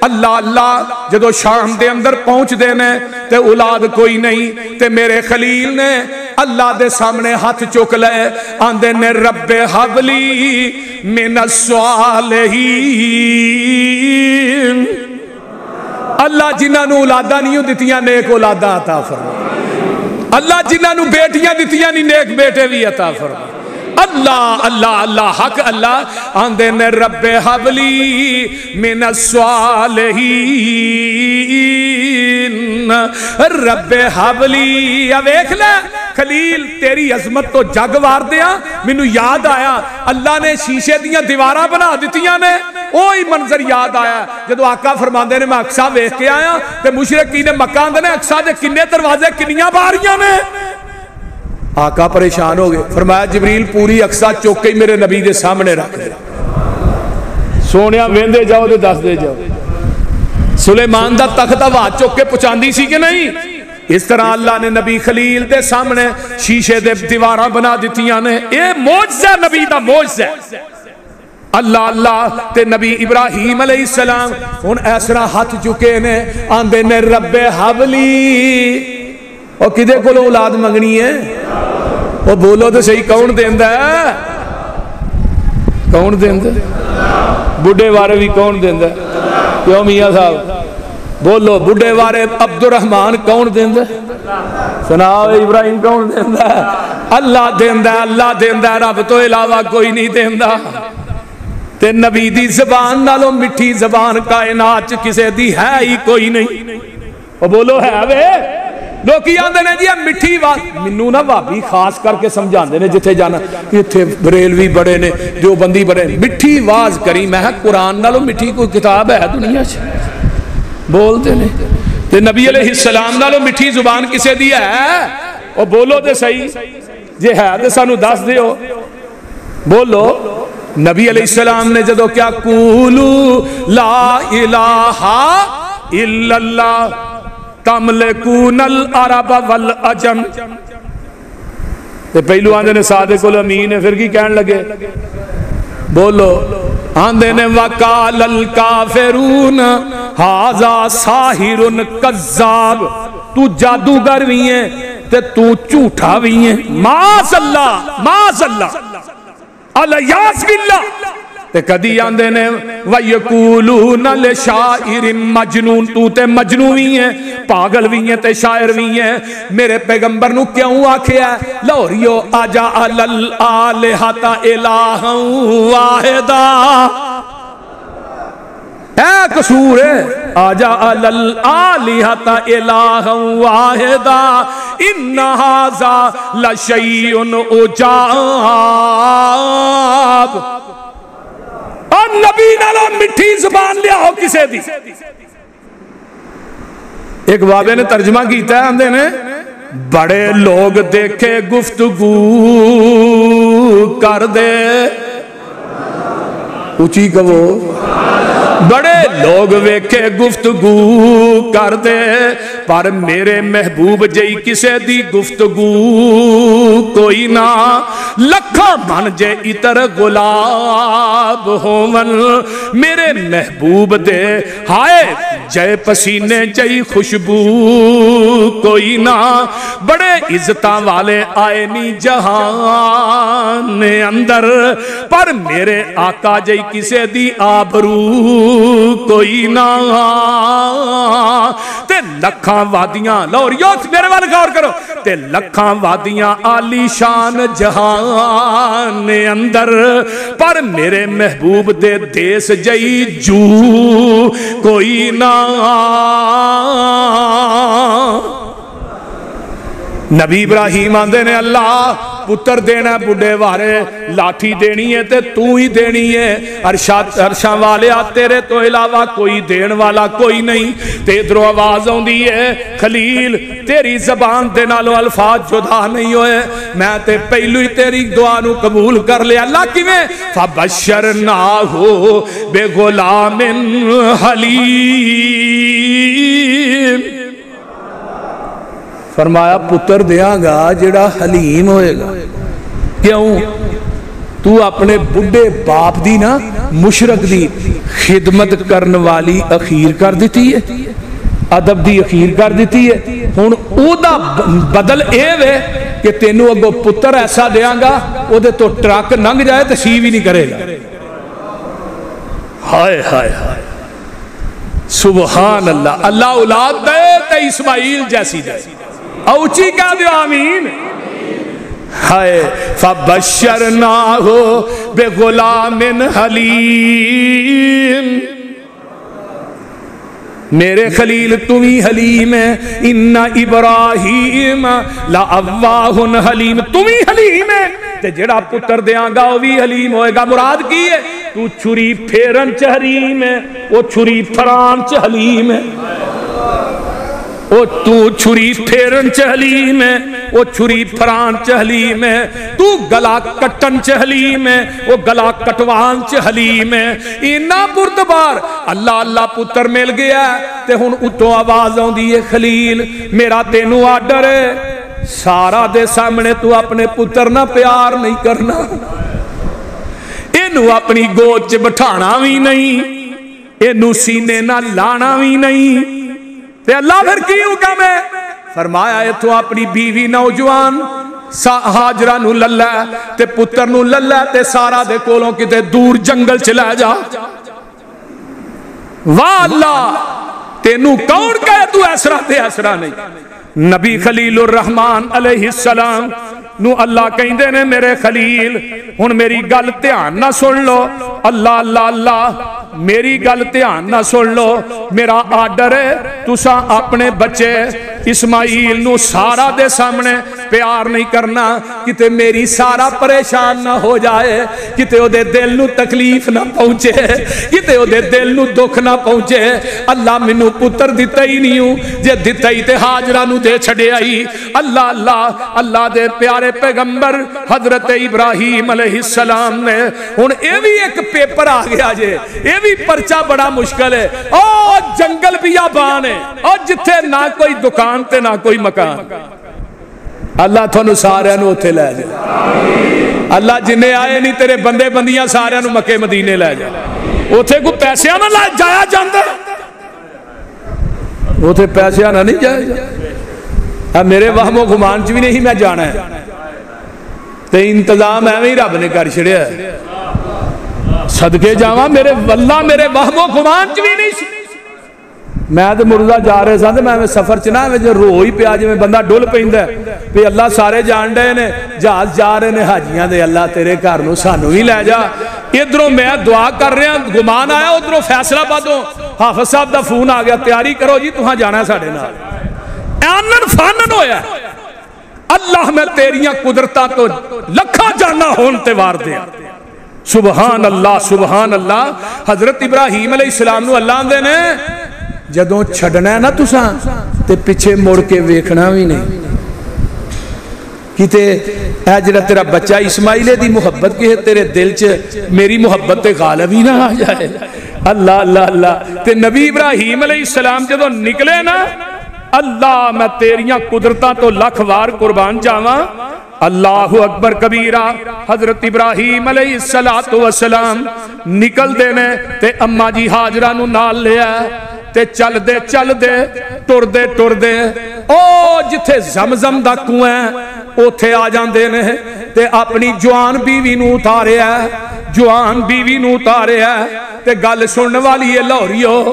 [SPEAKER 1] اللہ اللہ جدو شام دے اندر پہنچ دینے تے اولاد کوئی نہیں تے میرے خلیل نے اللہ دے سامنے ہاتھ چک لے آندے نے رب حبلی من الصالحین اللہ جنہاں نو اولادہ نہیں دیتیاں نیک اولادہ عطا فرما اللہ جنہاں نو بیٹیاں دیتیاں نہیں نیک بیٹے بھی عطا فرما اللہ اللہ اللہ حق اللہ آندے نے رب حبلی من الصالحین رب حبلی اویکھ لے خلیل تیری عظمت تو جگ وار دیا مینوں یاد آیا اللہ نے شیشے دیاں دیواراں بنا دیتیاں نے وہی منظر یاد آیا جدو آقا فرماندے نے میں اقصا ویکھ کے آیا تے مشرکین مکہ آندے نے اقصا دے کنے دروازے کنیاں باریاں نے آقا پریشان ہو گئے فرمایا جبریل پوری اقصا چوک کے میرے نبی دے سامنے رکھ دے سونیا ویندے جاؤ دے دس دے جاؤ سلیمان دا تخت ہوا چوک کے پہنچاندی سی کہ نہیں اس طرح اللہ نے نبی خلیل دے سامنے شیشے دے دیواراں بنا دیتیاں نے اے معجزہ نبی دا معجزہ اللہ اللہ تے نبی ابراہیم علیہ السلام ان ایسرا ہاتھ چکے نے آندے نے رب حبلی اور کدے کو اولاد منگنی ہے وہ بولو تو صحیح کون دیندہ ہے کون دیندہ بڑھے وارے بھی کون دیندہ کیوں میاں صاحب بولو بڑھے وارے عبد الرحمن کون دیندہ سناؤ ابراہیم کون دیندہ اللہ دیندہ رب تو علاوہ کوئی نہیں دیندہ تے نبی دی زبان نالو مٹھی زبان کائنات کسے دی ہے ہی کوئی نہیں وہ بولو ہے وے لوکی آندے نے جی مٹھی بات منو نا بھابی خاص کر کے سمجھاندے نے جتھے جانا اتھے بریلوی بڑے نے جو بندی بڑے مٹھی واز کری میں قرآن نالو مٹھی کوئی کتاب ہے دنیا سے بولتے نے تے نبی علیہ السلام نالو مٹھی زبان کسے دی ہے وہ بولو دے صحیح جے ہے دے سانو دس دے ہو بولو نبی علیہ السلام نے جدو کیا قولو لا الہ الا اللہ تملکون العرب والعجم تے پہلو آندے نے صادق الامین ہے پھر کی کہن لگے بولو آندے نے وقال الکافرون ھذا ساحر کذاب تو جادوگر بھی ہے تے تو جھوٹا بھی ہے معاذ اللہ الیاذ باللہ تے کدی آندے نے وَيَقُولُونَ لِشَاعِرٍ مَجْنُون تو تے مجنون بھی ہیں پاگل بھی ہیں تے شاعر بھی ہیں میرے پیغمبر نو کیوں آکھیا ہے لوریو اجعل الآلہۃ الہا واحدا اے قصور ہے اجعل الآلہۃ الہا واحدا ان ھذا لشیء عجاب اور نبی نالو مٹھی زبان لیا ہو کسے دی ایک بابے نے ترجمہ کیتا ہے اندے نے بڑے لوگ دیکھے گفتگو کر دے اونچی کہو بڑے لوگ ویکھے گفتگو کر دے پر میرے محبوب جئی کسے دی گفتگو کوئی نہ لکھا من جے اتر گلاب ہومن میرے محبوب دے ہائے جے پسینے چئی خوشبو کوئی نہ بڑے عزتاں والے آئے نہیں جہان اندر پر میرے آقا جئی کسے دی آبرو کوئی نہ تے لکھاں وادیاں لاہوریوں میرے والے غور کرو تے لکھاں وادیاں عالی شان جہان اندر پر میرے محبوب دے دیس جئی جو کوئی نہ نبی ابراہیم آندے نے اللہ پتر دینا بڑھے وارے لاٹھی دینی ہے تے تو ہی دینی ہے عرشاں والے تیرے تو علاوہ کوئی دین والا کوئی نہیں تے ادھروں آواز ہوندی ہے خلیل تیری زبان دے نالوں الفاظ جدا نہیں ہوئے میں تے پہلو ہی تیری دعا نو قبول کر لیا اللہ کیویں فبشرناہ بغلام حلیم فرمایا پتر دیاں گا جڑا حلیم ہوئے گا کیوں تو اپنے بڑھے باپ دی نا مشرق دی خدمت کرن والی اخیر کر دیتی ہے ادب دی اخیر کر دیتی ہے ہن او دا بدل اے وے کہ تینوں اگو پتر ایسا دیاں گا او دے تو ٹرک ننگ جائے تو سی بھی نہیں کرے گا ہائے ہائے ہائے سبحان اللہ اللہ اولاد دے تے اسماعیل جیسی دے اوچی کہہ دیو آمین ہائے فبشرناہ بغلام حلیم میرے خلیل تمہیں حلیم ہے ان ابراہیم لأواہ حلیم تمہیں حلیم ہے تے جڑا پتر دیاں گا وہ بھی حلیم ہوئے گا مراد کی ہے تو چھری پھیرن چ حلیم ہے وہ چھری پھران چ حلیم ہے وہ تو چھری پھیرن چ حلیم ہے وہ چھری پھران چ حلیم ہے تو گلا کٹن چ حلیم ہے وہ گلا کٹوان چ حلیم ہے اینا بردبار اللہ اللہ پتر مل گیا تے ہن اتوں آواز آوندی ہے خلیل میرا تینوں آرڈر ہے سارا دے سامنے تو اپنے پتر نہ پیار نہیں کرنا اینو اپنی گود چ بٹھانا بھی نہیں اینو سینے نہ لانا بھی نہیں تے اللہ پھر کی حکم ہے فرمایا ہے تو اپنی بیوی نوجوان حاجرہ نو للہ تے پتر نو للہ تے سارا دے کولوں کتے دور جنگل چلا جا واہ اللہ تینوں کون کہے تو ایسرا تے ایسرا نہیں نبی خلیل الرحمن علیہ السلام نو اللہ کہیں دے نے میرے خلیل ہن میری گل دھیان نہ سن لو اللہ اللہ اللہ میری گل دھیان نہ سن لو میرا آرڈر ہے تساں اپنے بچے اسماعیل نو سارا دے سامنے پیار نہیں کرنا کتے میری سارا پریشان نہ ہو جائے کتے او دے دل نو تکلیف نہ پہنچے کتے او دے دل نو دکھ نہ پہنچے اللہ منو پتر دیتا ہی نہیں ہوں جے دیتا ہی تے حاجرہ نو دے چھڑے آئی اللہ اللہ اللہ دے پیارے پیغمبر حضرت ابراہیم علیہ السلام نے ہن اے بھی ایک پیپر آ گیا جے اے بھی پرچہ بڑا مشکل ہے او جنگل بیابان ہے اور جتھے نہ کوئی دکان تے نہ کوئی مکان اللہ تھانو سارے نو اتھے لے جائے اللہ جنہیں آئے نہیں تیرے بندے بندیاں سارے نو مکے مدینے لے جائے اتھے کو پیسے نہ لے جایا جاندے اتھے پیسے نہ نہیں جائے میرے وہم و گمان چوی نہیں میں جانا ہے تے انتظام ہے میں رب نے کر چھڑیا ہے صدقے جاواں میرے واللہ میرے وہم و گمان چوی نہیں میں تے مرزا جا رہے سن تے میں سفر چ نہ جو رو ہی پیا جویں بندہ ڈل پیندا ہے تے اللہ سارے جان ڈے نے جہاز جا رہے نے حاجیاں دے اللہ تیرے گھر نو سانو ہی لے جا ادھروں میں دعا کر رہا گمان آیا ادھروں فیصلہ آبادوں حافظ صاحب دا فون آ گیا تیاری کرو جی تہاں جانا ہے ساڈے نال آنن فانن ہویا اللہ میں تیریاں قدرتاں تو لکھا جانا ہون تے وار دیا سبحان اللہ حضرت ابراہیم علیہ السلام نو اللہ دے نے جدوں چھڑنا ہے نا تساں تے پیچھے مڑ کے ویکھنا بھی نہیں کیتے اے جڑا تیرا بچہ اسماعیل دی محبت کی ہے تیرے دل چ میری محبت تے غالب ہی نہ آ جائے اللہ اللہ اللہ تے نبی ابراہیم علیہ السلام جدوں نکلے نا اللہ میں تیریاں قدرتاں تو لکھ وار قربان جاواں اللہ اکبر کبیرہ حضرت ابراہیم علیہ السلام نکل دینے تے اماں جی حاجرہ نو نال لیا تے چل دے ٹر دے او جتھے زمزم دا کنواں اوتھے آ جاندے نے تے اپنی جوان بیوی نو اتاریا تے گل سنن والی ہے لاہوریو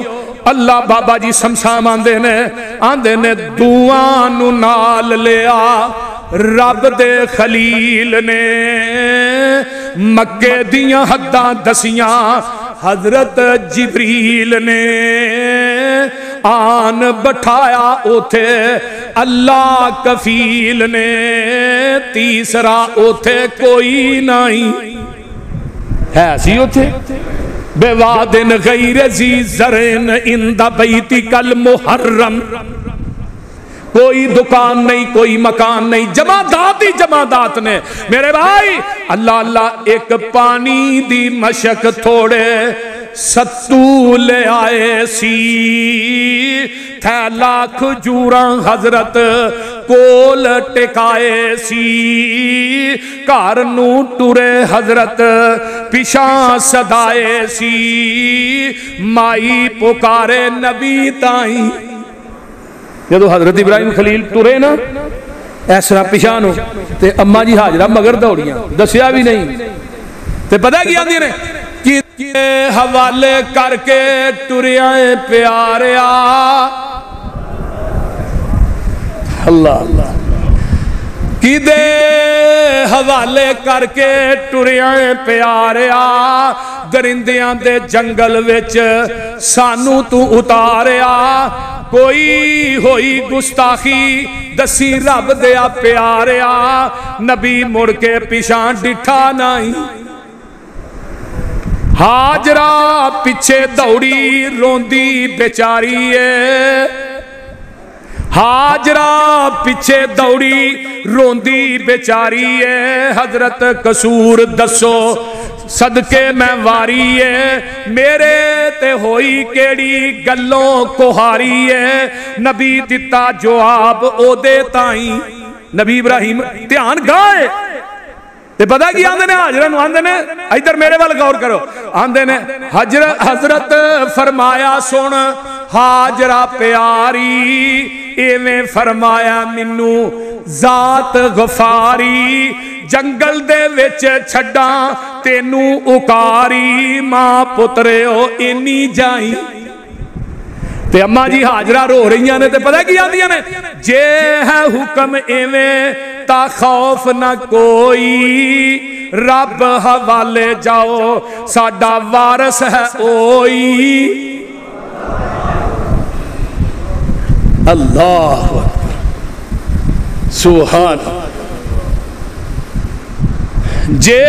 [SPEAKER 1] اللہ بابا جی سمسام آندے نے دعاں نو نال لیا رب دے خلیل نے مکے دیاں حداں دسیاں حضرت جبریل نے آن بٹھایا اوتھے اللہ کفیل نے تیسرا اوتھے کوئی نہیں ہے سی اوتھے بے وادن غیر ذی زرن اندہ بیتک المحرم کوئی دکان نہیں کوئی مکان نہیں جمادات ہی جمادات نے میرے بھائی اللہ ایک پانی دی مشک تھوڑے ستو لے آئے سی تھیلا کھجوراں حضرت کول ٹکائے سی کارنو ٹورے حضرت پیشاں صدائے سی مائی پکارے نبی تائیں جدو حضرت ابراہیم خلیل ٹورے نا ایسرا پیشانو تے اماں جی حاجرہ مگر دوڑیاں دسیا بھی نہیں تے پتہ کیا دی نے کہ حوالے کر کے ٹوریاں پیاریا اللہ کی دے حوالے کر کے ٹوریاں پیاریا درندیاں دے جنگل وچ سانو تو اتاریا کوئی ہوئی گستاخی دسی رب دیا پیاریا نبی مڑ کے پیشان ڈٹھا نہیں ہاجرہ پیچھے دوڑی روندی بیچاری ہے ہاجرہ پیچھے دوڑی روندی بیچاری ہے حضرت قصور دسو صدقے میں واری ہے میرے تے ہوئی کیڑی گلوں کوہاری ہے نبی دیتا جواب او دے تائیں نبی ابراہیم دھیان گائے تے پتہ کی آندے نے حاجرہ نو آندے نے ادھر میرے وال غور کرو آندے نے حضرت فرمایا سن حاجرہ پیاری ایویں فرمایا منو ذات غفاری جنگل دے وچ چھڑاں تینو اکاری ماں پترے ہو اینی جائیں تے اماں جی حاجرہ رو رہی نے تے پتہ کی آندیاں نے جے ہے حکم ایویں تا خوف نہ کوئی رب حوالے جاؤ ساڈا وارث ہے اوئی اللہ سبحان جے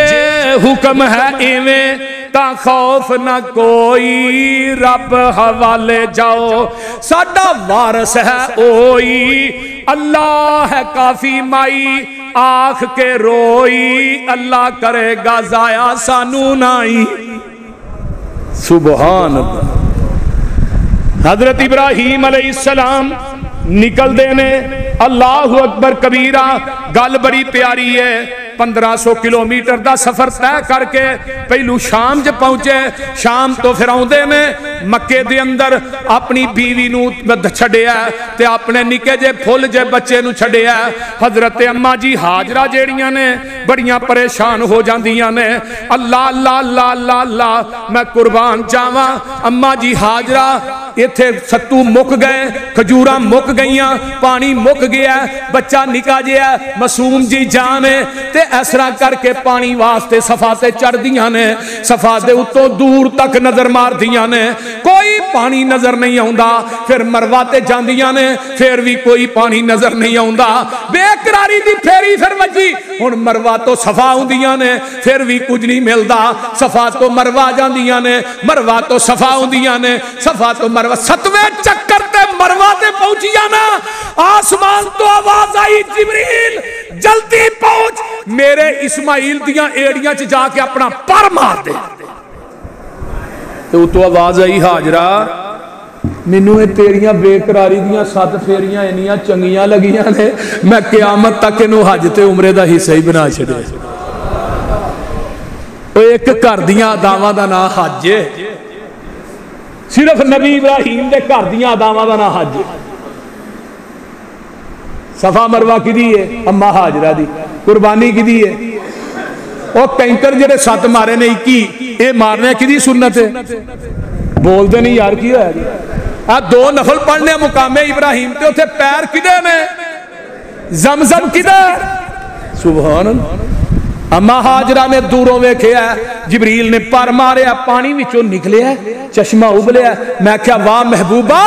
[SPEAKER 1] حکم ہے ایویں تا خوف نہ کوئی رب حوالے جاؤ ساڈا وارث ہے اوئی اللہ ہے کافی مائی آنکھ کے روئی اللہ کرے گا ضائع سانو نائی سبحان اللہ حضرت ابراہیم علیہ السلام نکل دینے اللہ اکبر کبیرہ گل بڑی پیاری ہے 1500 کلومیٹر دا سفر طے کر کے پہلو شام جب پہنچے شام تو پھر آؤں دے نے مکے دے اندر اپنی بیوی نو چھڑے ہے تے اپنے نکے جے پھول جے بچے نو چھڑے ہے حضرت اماں جی حاجرہ جیڑیاں نے بڑیاں پریشان ہو جاندیاں نے اللہ اللہ اللہ اللہ اللہ میں قربان جاواں اماں جی حاجرہ ایتھے ستو مک گئے کھجوراں مک گئیاں پانی مک گیا بچہ نکا جیا معصوم جی جانے تے ایسرا کر کے پانی واسطے صفا تے چڑھ دیاں نے صفا دے اتوں دور تک نظر مار دیاں نے کوئی پانی نظر نہیں آؤندا پھر مروہ تے جاندیاں نے پھر بھی کوئی پانی نظر نہیں آؤندا بے قراری دی پھیری پھر وجی ہن مروہ تو صفا ہوندیاں نے پھر بھی کچھ نہیں ملدا صفا تو مروہ جاندیاں نے مروہ تو صفا ہوندیاں نے صفا تو مروہ ستویں چکر تے مروہ تے پہنچیاں نا آسمان تو آواز آئی جبریل جلدی پہنچ میرے اسماعیل دیاں ایڑیاں چ جا کے اپنا پر مار دے تو آواز آئی حاجرہ مینوں تیریاں بے قراری دیاں 7 پھیریاں انیاں چنگیاں لگیاں نے میں قیامت تک انہوں حج تے عمرے دا حصہ ہی بنا چھڑے ایک گھر دیاں اداواں دا نام حج ہے صرف نبی ابراہیم دے گھر دیاں اداواں دا نام حج. صفا مروہ کدی ہے؟ اما ہاجرہ دی. قربانی کدی ہے؟ وہ کینکر جڑے 7 مارے نے 21 اے مارنے کدی سنت ہے؟ بول دے نہیں یار کی ہے. 2 نفل پڑھنے مقام ابراہیم تے اتھے پیر کدے نے؟ زمزم کدے؟ سبحان اللہ. اما ہاجرہ نے دوروں ویکھیا جبریل نے پر ماریا پانی وچوں نکلیا چشمہ ابلیا. میں کہا واہ محبوبہ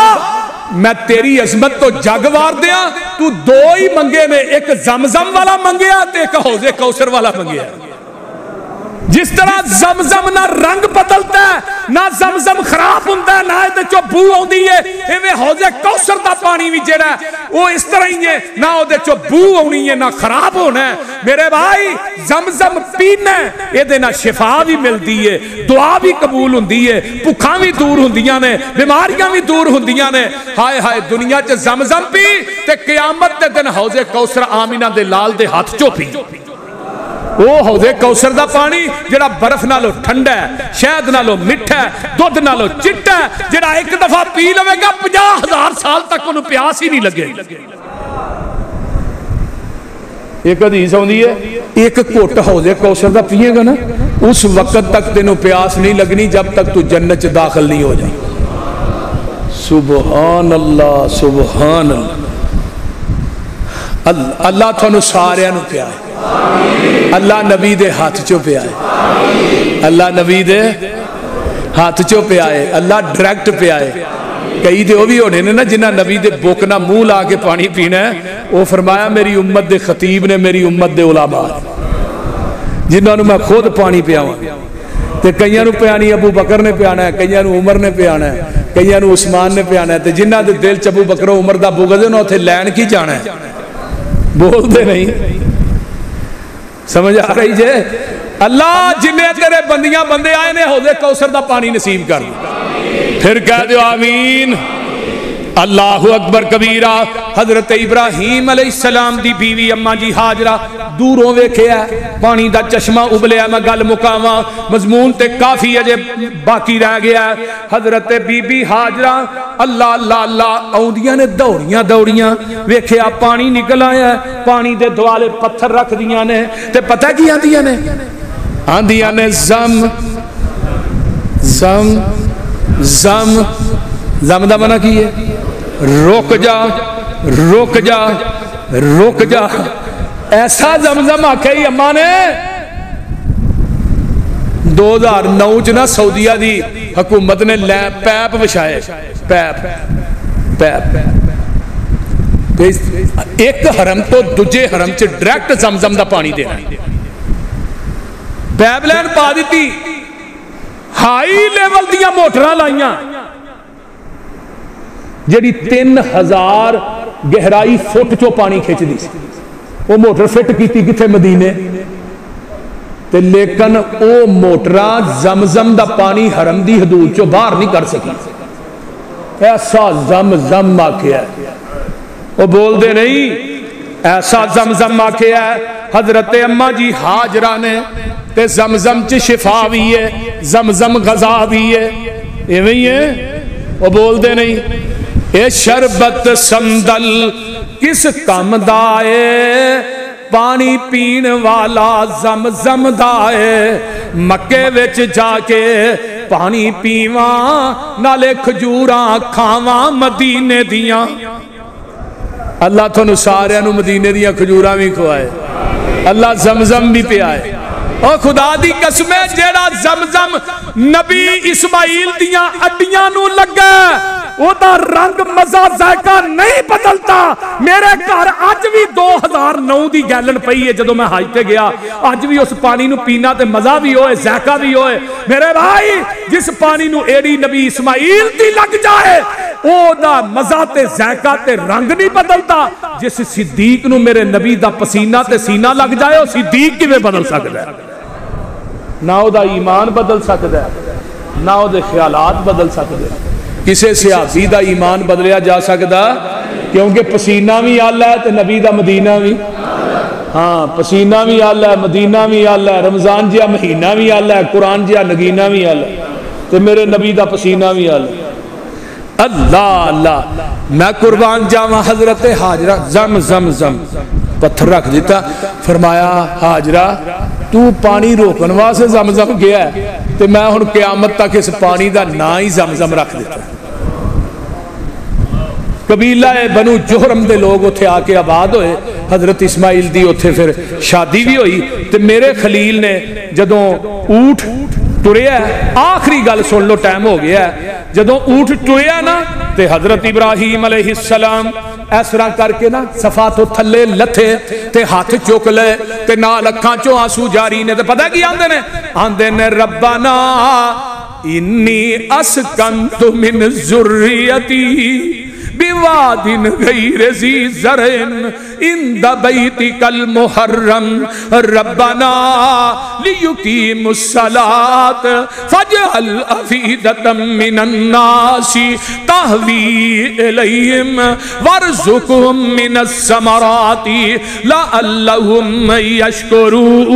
[SPEAKER 1] میں تیری عظمت تو جگ وار دیا تو 2 ہی منگے نے ایک زمزم والا منگیا تے ایک حوض کوثر والا منگیا. جس طرح زمزم نہ رنگ بدلتا ہے نہ زمزم خراب ہوتا ہے نہ یہ چو بو ہوندی ہے ایویں حوض کوثر دا پانی بھی جڑا ہے وہ اس طرح ہی ہے نہ وہ چو بو ہونی ہے نہ خراب ہونا ہے. میرے بھائی زمزم پینا ہے یہ نہ شفا بھی ملتی ہے دعا بھی قبول ہوندی ہے بھکھاں بھی دور ہوندیاں نے بیماریاں بھی دور ہوندیاں نے. ہائے ہائے دنیا چ زمزم پی تے قیامت دے دن حوض کوثر آمینہ دے لال دے ہاتھ چو پی. وہ حوض کوثر دا پانی جڑا برف نالو ٹھنڈا ہے شہد نالو مٹھا ہے دودھ نالو چٹا ہے جڑا ایک دفعہ پی لوے گا 50,000 سال تک انہوں پیاس ہی نہیں لگے. ایک حدیث ہوندی ہے ایک گھٹ حوض کوثر دا پیے گا نا اس وقت تک تینوں پیاس نہیں لگنی جب تک تو جنت چ داخل نہیں ہو جائے. سبحان اللہ سبحان اللہ. اللہ تھانو سارے نو پیا ہے. اللہ نبی دے ہاتھ چو پیا ہے. اللہ نبی دے ہاتھ چو پیا ہے. اللہ ڈائریکٹ پیا ہے. کئی دے وہ بھی ہونے نا جنہ نبی دے بوکنا منہ لا کے پانی پینا ہے وہ فرمایا میری امت دے خطیب نے میری امت دے علماء جنہوں نے میں خود پانی پیاواں تے کئیاں نو پیانی ابو بکر نے پیانا ہے کئیاں نو عمر نے پیانا ہے کئیاں نو عثمان نے پیانا ہے تے جنہ دے دل چ ابو بکر و عمر دا بغض نہ اوتھے لین کی جانا ہے. بول دے نہیں سمجھ آ رہی جے. اللہ جنہیں تیرے بندیاں بندے آئے نے حوض کوثر دا پانی نصیب کر پھر کہہ دیو آمین. اللہ اکبر کبیرہ. حضرت ابراہیم علیہ السلام دی بیوی اما جی ہاجرہ دوروں ویکھیا پانی دا چشمہ ابلیا. میں گل مکاواں مضمون تے کافی اجے باقی رہ گیا. حضرت بی بی ہاجرہ اللہ اللہ اللہ آؤندیاں نے دوڑیاں دوڑیاں ویکھیا پانی نکل آیا پانی دے دوالے پتھر رکھ دیاں نے تے پتہ کی آندیاں نے آندیاں نے زم زم زم زم دا منع کی ہے رک جا رک جا رک جا. ایسا زمزم آکھائی اماں نے 2009 چنا سعودیہ دی حکومت نے پیپ وشائے پیپ پیپ ایک حرم تو دوجے حرم چ ڈائریکٹ زمزم دا پانی دینا پیپ لین پا دیتی ہائی لیول دیاں موٹراں لائیاں جڑی 3000 گہرائی فٹ چو پانی کھچ دی وہ موٹر فٹ کیتی کتھے مدینے تے لیکن او موٹراں زمزم دا پانی حرم دی حدود چو باہر نہیں کر سکی. ایسا زمزم آکھیا ہے وہ بول دے نہیں ایسا زمزم آکھیا ہے. حضرت اماں جی ہاجرہ نے تے زمزم چ شفا بھی ہے زمزم غذا بھی ہے ایویں ہی ہے وہ بول دے نہیں. اے شربت سمدل کس کم دائے پانی پین والا زمزم دائے مکے وچ جا کے پانی پیواں نالے کھجوراں کھاواں مدینے دیاں. اللہ تھانو سارے نو مدینے دیاں کھجوراں بھی کھوائے. اللہ زمزم بھی پیائے. اور خدا دی قسمیں جیڑا زمزم نبی اسماعیل دیاں اڈیاں نو لگا وہ دا رنگ مزہ ذائقہ نہیں بدلتا. میرے گھر آج بھی 2009 دی گیلن پئی ہے جدو میں حج تے گیا آج بھی اس پانی نو پینا تے مزہ بھی ہوئے ذائقہ بھی ہوئے. میرے بھائی جس پانی نو ایڑی نبی اسماعیل دی لگ جائے او دا مزہ تے ذائقہ تے رنگ نہیں بدلتا. جس صدیق نو میرے نبی دا پسینہ تے سینہ لگ جائے وہ صدیق کی میں بدل سکتا ہے. نہ او دا ایمان بدل سکتا ہے نہ او دے خیالات بدل سکتے ہیں. کسے صحابی دا ایمان بدلیا جا سکتا کیونکہ پسینہ بھی آلہ ہے تے نبی دا مدینہ بھی ہاں پسینہ بھی آلہ ہے مدینہ بھی آلہ ہے رمضان جیا مہینہ بھی آلہ ہے قرآن جیا نگینہ بھی آلہ ہے تے میرے نبی دا پسینہ بھی آلہ ہے. اللہ اللہ میں قربان جاواں حضرت حاجرہ زم زم زم پتھر رکھ دیتا فرمایا حاجرہ تو پانی روکن واسطے زم زم گیا ہے تو میں ہن قیامت تک اس پانی دا نا ہی زم زم رکھ دیتا قبیلہ بنو جہرم دے لوگ اتھے آ کے آباد ہوئے حضرت اسماعیل دی اتھے پھر شادی بھی ہوئی تو میرے خلیل نے جدوں اونٹ ٹریا ہے آخری گل سن لو ٹائم ہو گیا ہے جدوں اونٹ ٹریا نا تے حضرت ابراہیم علیہ السلام اس طرح کر کے نا صفا تو تھلے لتھے تے ہاتھ چک لے تے نال اکھاں چوں آنسو جاری نے تے پتہ کی آندے نے ربنا انی اسکنت من ذریتی بواد غیر ذی زرع عند بیتک المحرم ربنا لیقیموا الصلاۃ فاجعل افئدۃ من الناس تہوی الیہم وارزقہم من الثمرات لعلہم یشکرون۔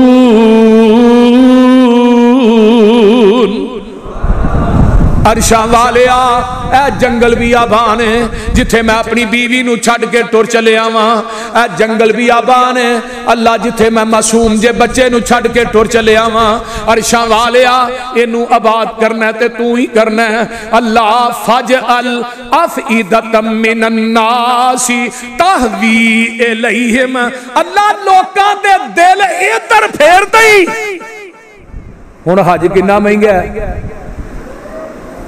[SPEAKER 1] عرشاں والیا اے جنگل بھی آبان ہے جتھے میں اپنی بیوی نو چھڑ کے ٹر چلے آواں اے جنگل بھی آبان ہے اللہ جتھے میں معصوم جے بچے نو چھڑ کے ٹر چلے آواں عرشاں والیا اینو آباد کرنا ہے تے تو ہی کرنا ہے اللہ فاجعل افئدۃ من الناس تہوی الیہم اللہ لوکاں دے دل ادھر پھیرتے ہی ہن حج کنا مہنگا ہے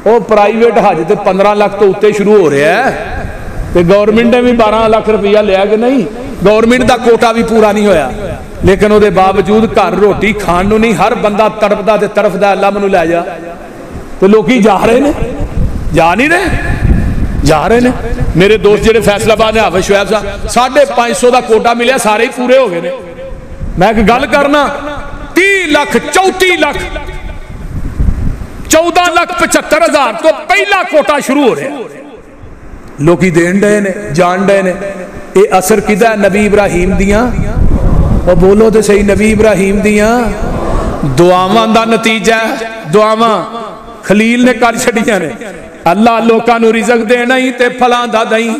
[SPEAKER 1] وہ پرائیویٹ حج تے 15 لاکھ تو اتے شروع ہو رہا ہے تے گورنمنٹ نے بھی 12 لاکھ روپیہ لیا کہ نہیں گورنمنٹ دا کوٹا بھی پورا نہیں ہویا لیکن وہ دے باوجود گھر روٹی کھان نو نہیں ہر بندہ تڑپدا تے تڑفدا اللہ منو لے جا تو لوکی جا رہے نے جا نہیں رہے جا رہے نے میرے دوست جڑے فیصلہ آباد نے حافظ شعیب صاحب 550 دا کوٹا ملیا سارے ہی پورے ہو گئے نے میں ایک گل کرنا 30 لاکھ 34 لاکھ 14,75,000 تو پہلا کوٹا شروع ہو رہا ہے لوگی دین ڈے نے جان ڈے نے اے اثر کدھا ہے نبی ابراہیم دیاں اور بولو تو صحیح نبی ابراہیم دیاں دعاواں دا نتیجہ ہے دعاواں خلیل نے کر چھڑیاں نے اللہ لوکاں نو رزق دینا ہی تے پھلان دا دائیں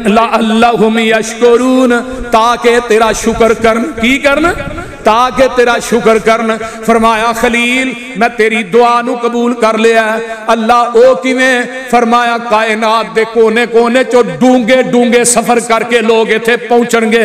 [SPEAKER 1] لعلہم یشکرون تاکہ تیرا شکر کرن کی کرن تاکہ تیرا شکر کرن فرمایا خلیل میں تیری دعا نو قبول کر لیا ہے اللہ او کیویں فرمایا کائنات دے کونے کونے چو ڈونگے ڈونگے سفر کر کے لوگ ایتھے پہنچن گے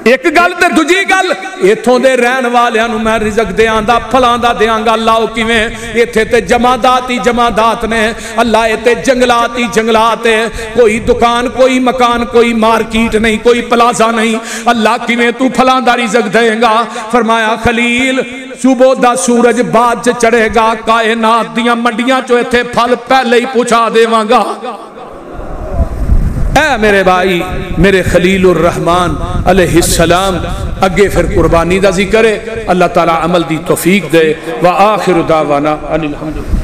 [SPEAKER 1] ایک گل تے دوجی گل ایتھوں دے رہن والیاں نو میں رزق دیاں دا پھلاں دا دیاں گا اللہ او کیویں ایتھے تے جمادات ہی جمادات نے اللہ ایتھے جنگلات ہی جنگلات ہے کوئی دکان کوئی مکان کوئی مارکیٹ نہیں کوئی پلازا نہیں اللہ کیویں تو پھلاں دا رزق دے گا فرمایا خلیل صبح دا سورج بعد چڑھے گا کائنات دیاں منڈیاں چو ایتھے پھل پہلے ہی پہنچا دیواں گا اے میرے بھائی میرے خلیل الرحمن علیہ السلام اگے پھر قربانی دا ذکر ہے اللہ تعالی عمل دی توفیق دے وآخر دعوانا ان الحمدللہ